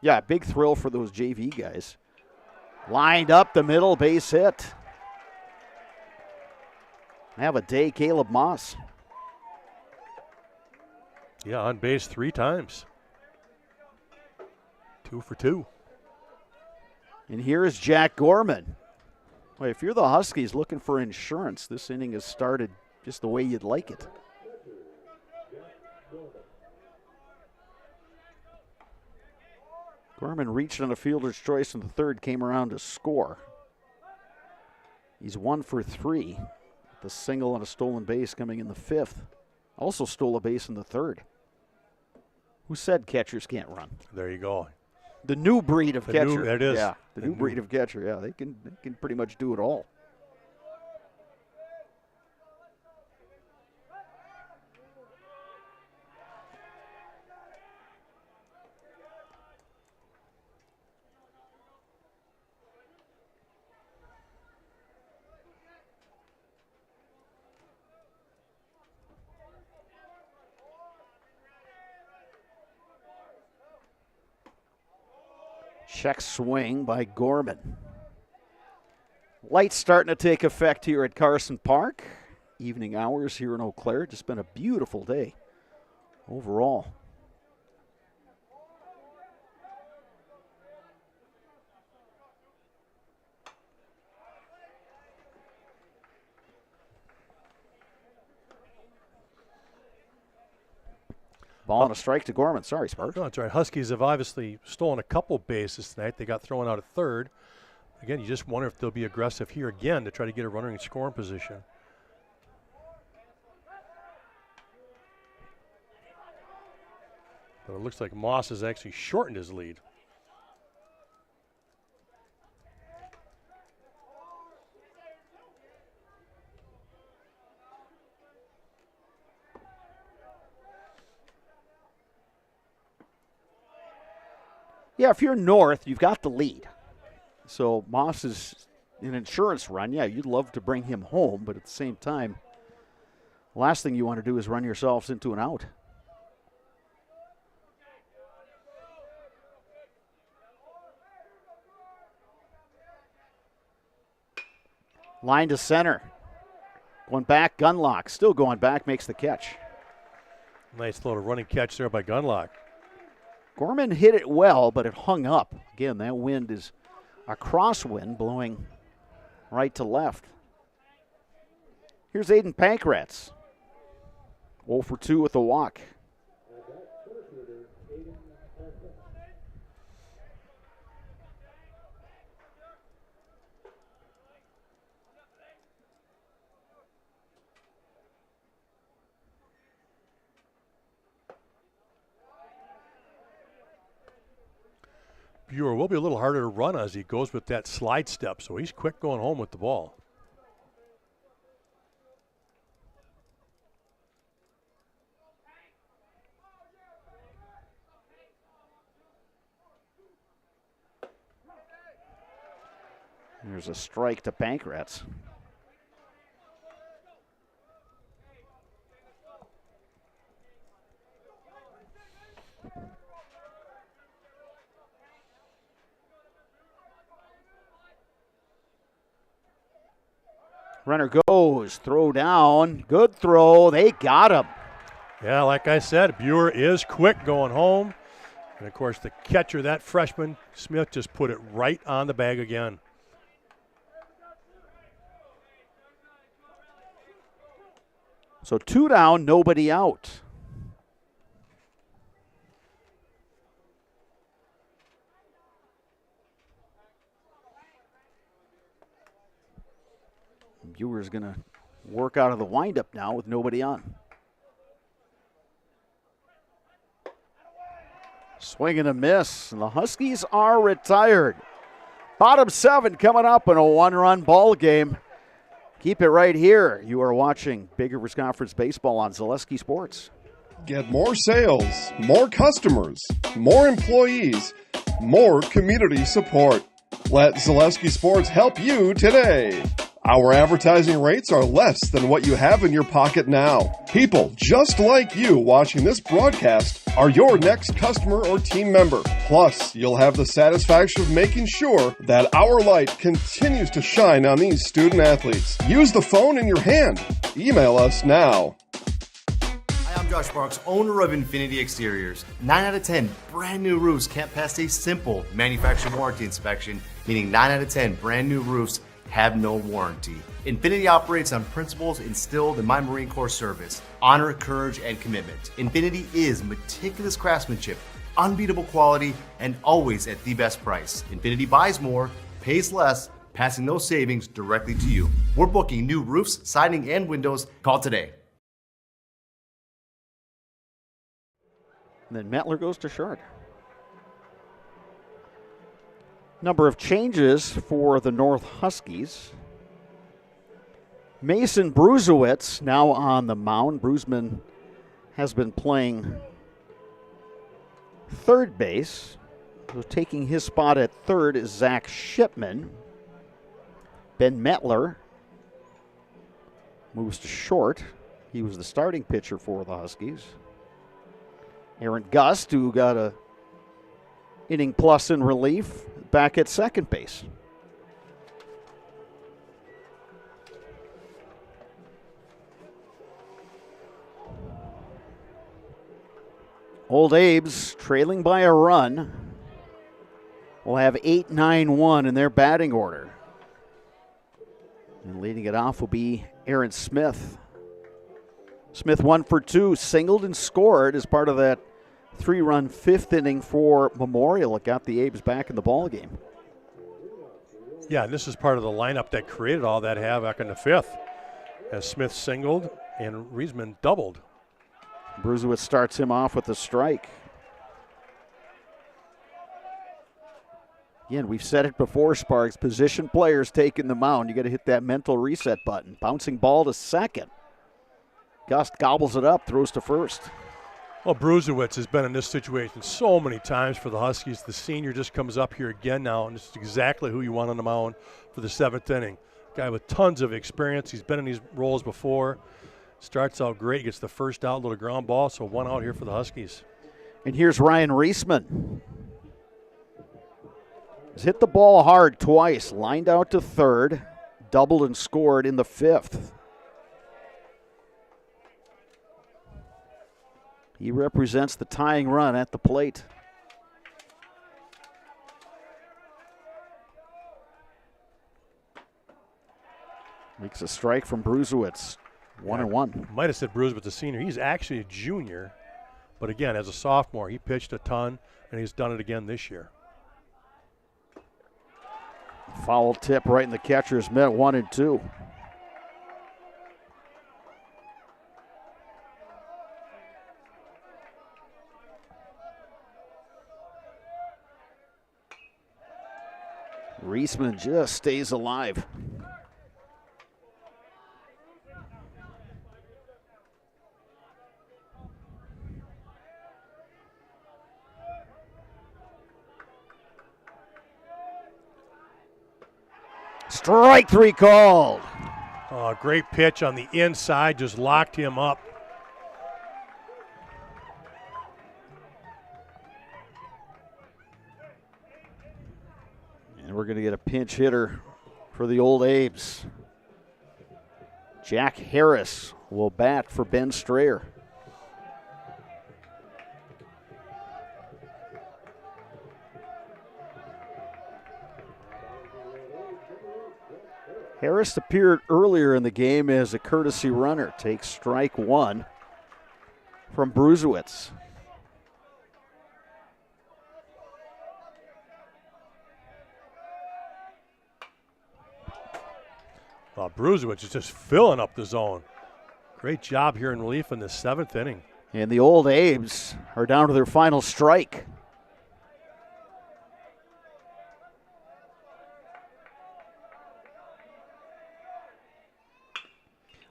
Yeah, big thrill for those JV guys. Lined up the middle, base hit. Have a day, Caleb Moss. Yeah, on base 3 times. 2 for 2. And here is Jack Gorman. Well, if you're the Huskies looking for insurance, this inning has started just the way you'd like it. Gorman reached on a fielder's choice in the third, came around to score. He's 1 for 3. The single and a stolen base coming in the 5th. Also stole a base in the 3rd. Who said catchers can't run? There you go. The new breed of catcher. It is. Yeah, the new breed of catcher. Yeah, they can pretty much do it all. Check swing by Gorman. Lights starting to take effect here at Carson Park. Evening hours here in Eau Claire. Just been a beautiful day overall. Ball and a strike to Gorman. Sorry, Sparks. No, that's right. Huskies have obviously stolen a couple bases tonight. They got thrown out at 3rd. Again, you just wonder if they'll be aggressive here again to try to get a runner in scoring position. But it looks like Moss has actually shortened his lead. Yeah, if you're north, you've got the lead. So Moss is an insurance run. Yeah, you'd love to bring him home, but at the same time, the last thing you want to do is run yourselves into an out. Line to center. Going back, Gunlock. Still going back, makes the catch. Nice little running catch there by Gunlock. Gorman hit it well, but it hung up. Again, that wind is a crosswind blowing right to left. Here's Aiden Pankratz. 0 for 2 with a walk. Buer will be a little harder to run as he goes with that slide step, so he's quick going home with the ball. There's a strike to Pankratz. Runner goes, throw down, good throw, they got him. Yeah, like I said, Buer is quick going home. And of course, the catcher, that freshman, Smith, just put it right on the bag again. So 2 down, nobody out. Buer's going to work out of the windup now with nobody on. Swing and a miss, and the Huskies are retired. Bottom 7 coming up in a 1-run ball game. Keep it right here. You are watching Big Rivers Conference Baseball on Zaleski Sports. Get more sales, more customers, more employees, more community support. Let Zaleski Sports help you today. Our advertising rates are less than what you have in your pocket now. People just like you watching this broadcast are your next customer or team member. Plus, you'll have the satisfaction of making sure that our light continues to shine on these student athletes. Use the phone in your hand. Email us now. Hi, I'm Josh Sparks, owner of Infinity Exteriors. 9 out of 10 brand new roofs can't pass a simple manufacturer warranty inspection, meaning 9 out of 10 brand new roofs have no warranty. Infinity operates on principles instilled in my Marine Corps service: honor, courage, and commitment. Infinity is meticulous craftsmanship, unbeatable quality, and always at the best price. Infinity buys more, pays less, passing those savings directly to you. We're booking new roofs, siding, and windows. Call today. And then Mettler goes to short. Number of changes for the North Huskies. Mason Bruzewitz now on the mound. Bruzman has been playing third base. So taking his spot at third is Zach Shipman. Ben Mettler moves to short. He was the starting pitcher for the Huskies. Aaron Gust, who got a inning plus in relief, back at second base. Old Abe's trailing by a run. Will have 8-9-1 in their batting order. And leading it off will be Aaron Smith. Smith 1 for 2, singled and scored as part of that 3-run fifth inning for Memorial. It got the Abes back in the ball game. Yeah, and this is part of the lineup that created all that havoc in the fifth, as Smith singled and Riesman doubled. Bruzewitz starts him off with a strike. Again, we've said it before, Sparks. Position players taking the mound. You got to hit that mental reset button. Bouncing ball to second. Gust gobbles it up, throws to first. Well, Bruzewitz has been in this situation so many times for the Huskies. The senior just comes up here again now, and it's exactly who you want on the mound for the seventh inning. Guy with tons of experience. He's been in these roles before. Starts out great, gets the first out, little ground ball, so 1 out here for the Huskies. And here's Ryan Riesman. He's hit the ball hard twice, lined out to third, doubled and scored in the fifth. He represents the tying run at the plate. Makes a strike from Bruzewitz. 1-1. Might have said Bruzewitz, the senior. He's actually a junior, but again, as a sophomore, he pitched a ton, and he's done it again this year. Foul tip right in the catcher's mitt, 1-2. Riesman just stays alive. Strike 3 called. Oh, great pitch on the inside, just locked him up. And we're going to get a pinch hitter for the Old Abes. Jack Harris will bat for Ben Strayer. Harris appeared earlier in the game as a courtesy runner. Takes strike 1 from Bruzewitz. Well, Bruzewitz is just filling up the zone. Great job here in relief in the seventh inning. And the Old Abes are down to their final strike.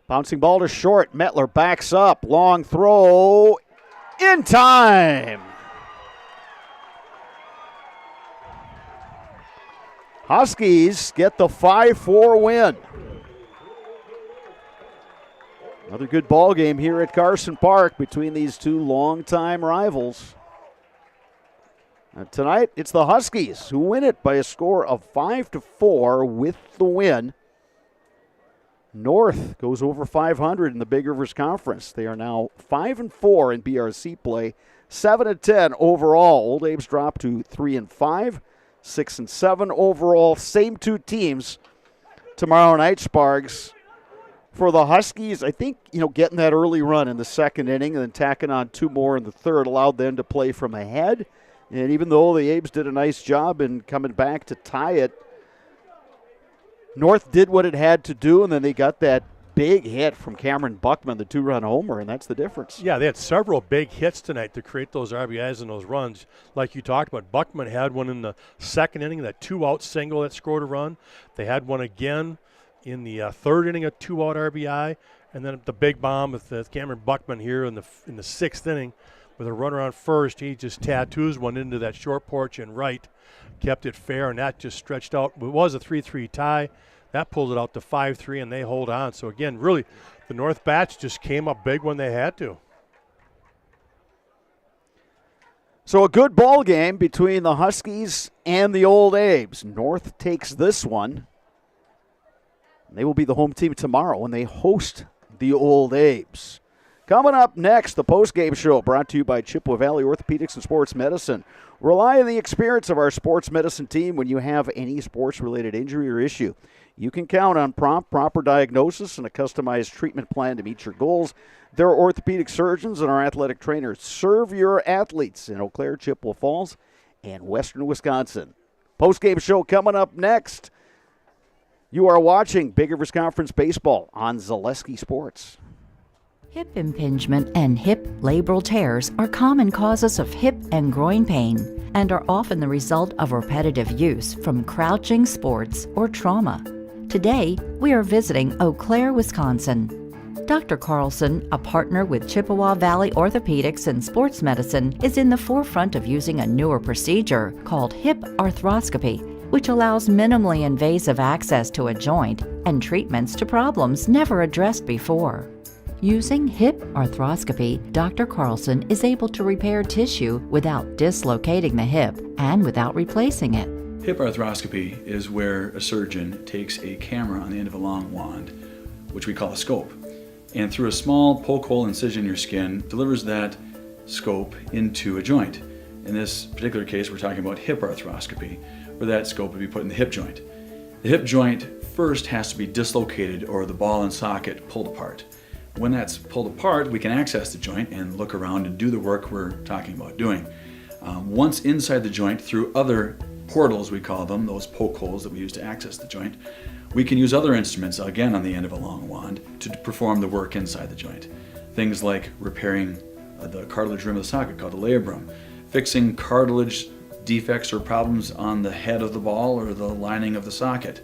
Bouncing ball to short. Mettler backs up. Long throw in time. Huskies get the 5-4 win. Another good ball game here at Carson Park between these two longtime rivals. And tonight, it's the Huskies who win it by a score of 5-4 with the win. North goes over 500 in the Big Rivers Conference. They are now 5-4 in BRC play, 7-10 overall. Old Abes drop to 3-5, 6-7 overall. Same two teams tomorrow night, Sparks. For the Huskies, I think, getting that early run in the second inning and then tacking on 2 more in the third allowed them to play from ahead. And even though the Abes did a nice job in coming back to tie it, North did what it had to do, and then they got that big hit from Cameron Buckman, the 2-run homer, and that's the difference. Yeah, they had several big hits tonight to create those RBIs and those runs, like you talked about. Buckman had one in the second inning, that 2-out single that scored a run. They had one again in the third inning, a 2-out RBI, and then the big bomb with Cameron Buckman here in the sixth inning with a runner on first. He just tattoos one into that short porch and right, kept it fair, and that just stretched out. It was a 3-3 tie. That pulled it out to 5-3, and they hold on. So, again, really, the North bats just came up big when they had to. So a good ball game between the Huskies and the Old Abes. North takes this one. They will be the home team tomorrow when they host the Old Abes. Coming up next, the postgame show brought to you by Chippewa Valley Orthopedics and Sports Medicine. Rely on the experience of our sports medicine team when you have any sports-related injury or issue. You can count on prompt, proper diagnosis and a customized treatment plan to meet your goals. Their orthopedic surgeons and our athletic trainers serve your athletes in Eau Claire, Chippewa Falls, and Western Wisconsin. Postgame show coming up next. You are watching Big Rivers Conference Baseball on Zaleski Sports. Hip impingement and hip labral tears are common causes of hip and groin pain and are often the result of repetitive use from crouching, sports, or trauma. Today, we are visiting Eau Claire, Wisconsin. Dr. Carlson, a partner with Chippewa Valley Orthopedics and Sports Medicine, is in the forefront of using a newer procedure called hip arthroscopy, which allows minimally invasive access to a joint and treatments to problems never addressed before. Using hip arthroscopy, Dr. Carlson is able to repair tissue without dislocating the hip and without replacing it. Hip arthroscopy is where a surgeon takes a camera on the end of a long wand, which we call a scope, and through a small poke hole incision in your skin, delivers that scope into a joint. In this particular case, we're talking about hip arthroscopy, where that scope would be put in the hip joint. The hip joint first has to be dislocated or the ball and socket pulled apart. When that's pulled apart, we can access the joint and look around and do the work we're talking about doing. Once inside the joint, through other portals, we call them, those poke holes that we use to access the joint, we can use other instruments, again on the end of a long wand, to perform the work inside the joint. Things like repairing the cartilage rim of the socket, called the labrum, fixing cartilage defects or problems on the head of the ball or the lining of the socket,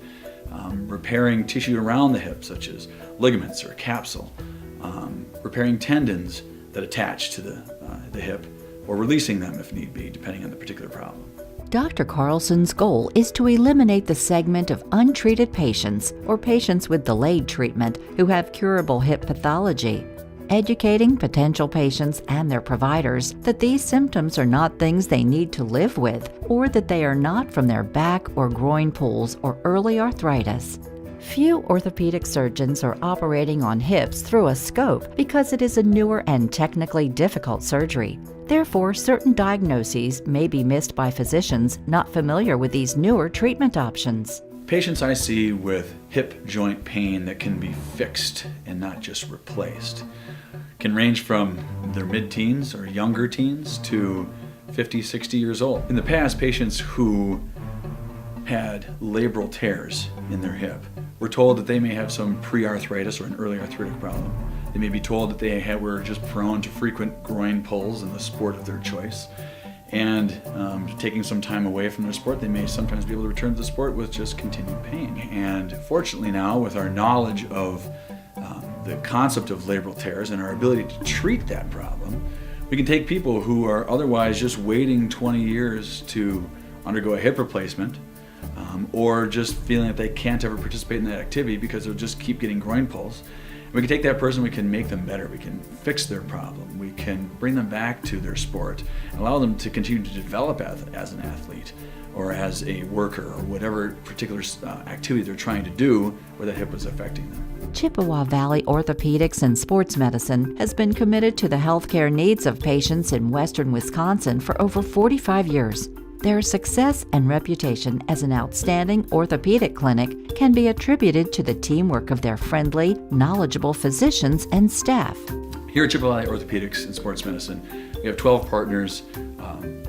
repairing tissue around the hip, such as ligaments or capsule, repairing tendons that attach to the hip, or releasing them if need be, depending on the particular problem. Dr. Carlson's goal is to eliminate the segment of untreated patients or patients with delayed treatment who have curable hip pathology, educating potential patients and their providers that these symptoms are not things they need to live with, or that they are not from their back or groin pulls or early arthritis. Few orthopedic surgeons are operating on hips through a scope because it is a newer and technically difficult surgery. Therefore, certain diagnoses may be missed by physicians not familiar with these newer treatment options. Patients I see with hip joint pain that can be fixed and not just replaced can range from their mid-teens or younger teens to 50, 60 years old. In the past, patients who had labral tears in their hip were told that they may have some pre-arthritis or an early arthritic problem. They may be told that they were just prone to frequent groin pulls in the sport of their choice. And taking some time away from their sport, they may sometimes be able to return to the sport with just continued pain. And fortunately now, with our knowledge of the concept of labral tears and our ability to treat that problem, we can take people who are otherwise just waiting 20 years to undergo a hip replacement, or just feeling that they can't ever participate in that activity because they'll just keep getting groin pulls. We can take that person, we can make them better, we can fix their problem, we can bring them back to their sport, and allow them to continue to develop as an athlete or as a worker or whatever particular activity they're trying to do where that hip is affecting them. Chippewa Valley Orthopedics and Sports Medicine has been committed to the healthcare needs of patients in western Wisconsin for over 45 years. Their success and reputation as an outstanding orthopedic clinic can be attributed to the teamwork of their friendly, knowledgeable physicians and staff. Here at Chippewa Valley Orthopedics and Sports Medicine, we have 12 partners,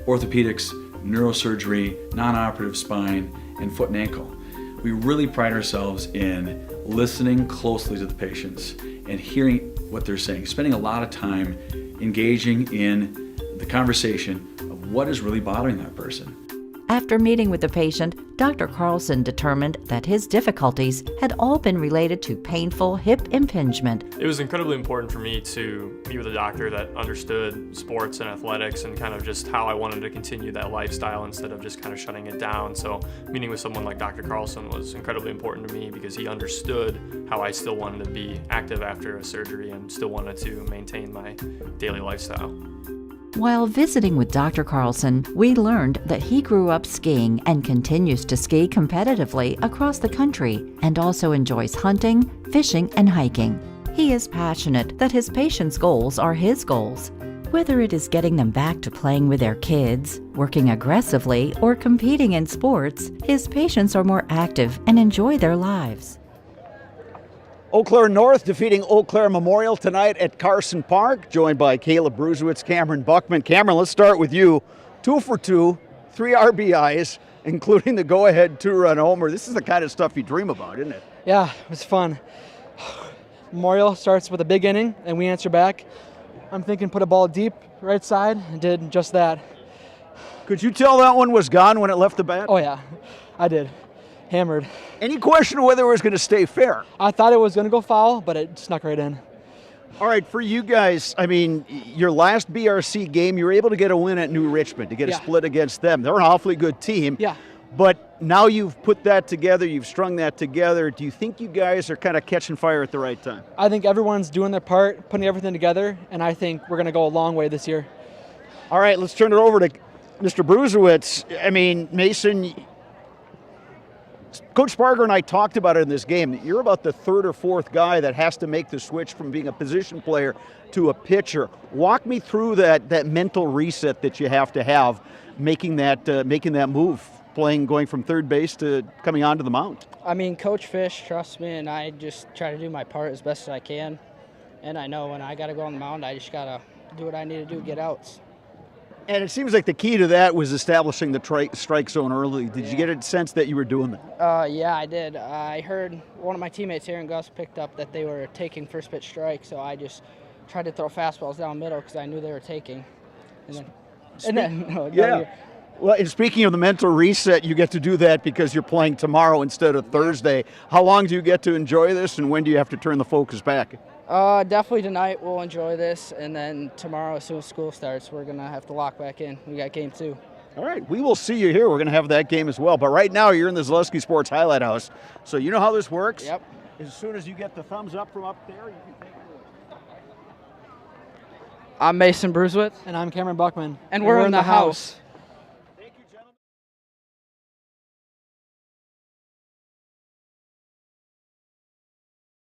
orthopedics, neurosurgery, non-operative spine, and foot and ankle. We really pride ourselves in listening closely to the patients and hearing what they're saying, spending a lot of time engaging in the conversation of what is really bothering that person. After meeting with the patient, Dr. Carlson determined that his difficulties had all been related to painful hip impingement. It was incredibly important for me to meet with a doctor that understood sports and athletics and kind of just how I wanted to continue that lifestyle instead of just kind of shutting it down. So meeting with someone like Dr. Carlson was incredibly important to me because he understood how I still wanted to be active after a surgery and still wanted to maintain my daily lifestyle. While visiting with Dr. Carlson, we learned that he grew up skiing and continues to ski competitively across the country and also enjoys hunting, fishing, and hiking. He is passionate that his patients' goals are his goals. Whether it is getting them back to playing with their kids, working aggressively, or competing in sports, his patients are more active and enjoy their lives. Eau Claire North defeating Eau Claire Memorial tonight at Carson Park, joined by Caleb Brusewitz, Cameron Buckman. Cameron, let's start with you. 2 for 2, 3 RBIs, including the go-ahead 2-run homer. This is the kind of stuff you dream about, isn't it? Yeah, it was fun. Memorial starts with a big inning, and we answer back. I'm thinking put a ball deep right side, and did just that. Could you tell that one was gone when it left the bat? Oh, yeah, I did. Hammered. Any question whether it was going to stay fair? I thought it was going to go foul, but it snuck right in. All right, for you guys, I mean, your last BRC game, you were able to get a win at New Richmond, to get a split against them. They're an awfully good team. Yeah. But now you've put that together, you've strung that together. Do you think you guys are kind of catching fire at the right time? I think everyone's doing their part, putting everything together, and I think we're going to go a long way this year. All right, let's turn it over to Mr. Brusewitz. I mean, Mason, Coach Sparger and I talked about it in this game. You're about the third or fourth guy that has to make the switch from being a position player to a pitcher. Walk me through that mental reset that you have to have, making that move, going from third base to coming onto the mound. I mean, Coach Fish trusts me, and I just try to do my part as best as I can. And I know when I got to go on the mound, I just got to do what I need to do, get outs. And it seems like the key to that was establishing the strike zone early. Did you get a sense that you were doing that? Yeah, I did. I heard one of my teammates here in Gus picked up that they were taking first pitch strike, so I just tried to throw fastballs down middle because I knew they were taking. Well, and speaking of the mental reset, you get to do that because you're playing tomorrow instead of Thursday. How long do you get to enjoy this, and when do you have to turn the focus back? Definitely tonight we'll enjoy this, and then tomorrow as soon as school starts, we're going to have to lock back in. We got game 2. All right, we will see you here. We're going to have that game as well. But right now you're in the Zaleski Sports Highlight House, so you know how this works. Yep. As soon as you get the thumbs up from up there, you can take it away. I'm Mason Brusewitz. And I'm Cameron Buckman. And we're in the house.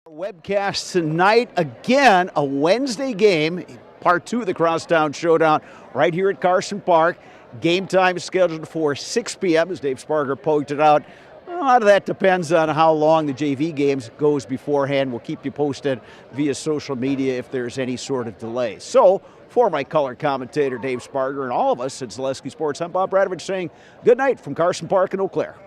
Webcast tonight, again, a Wednesday game, part 2 of the Crosstown Showdown right here at Carson Park. Game time is scheduled for 6 p.m. as Dave Sparger pointed out. A lot of that depends on how long the JV games goes beforehand. We'll keep you posted via social media if there's any sort of delay. So, for my color commentator Dave Sparger and all of us at Zaleski Sports, I'm Bob Radovich saying good night from Carson Park in Eau Claire.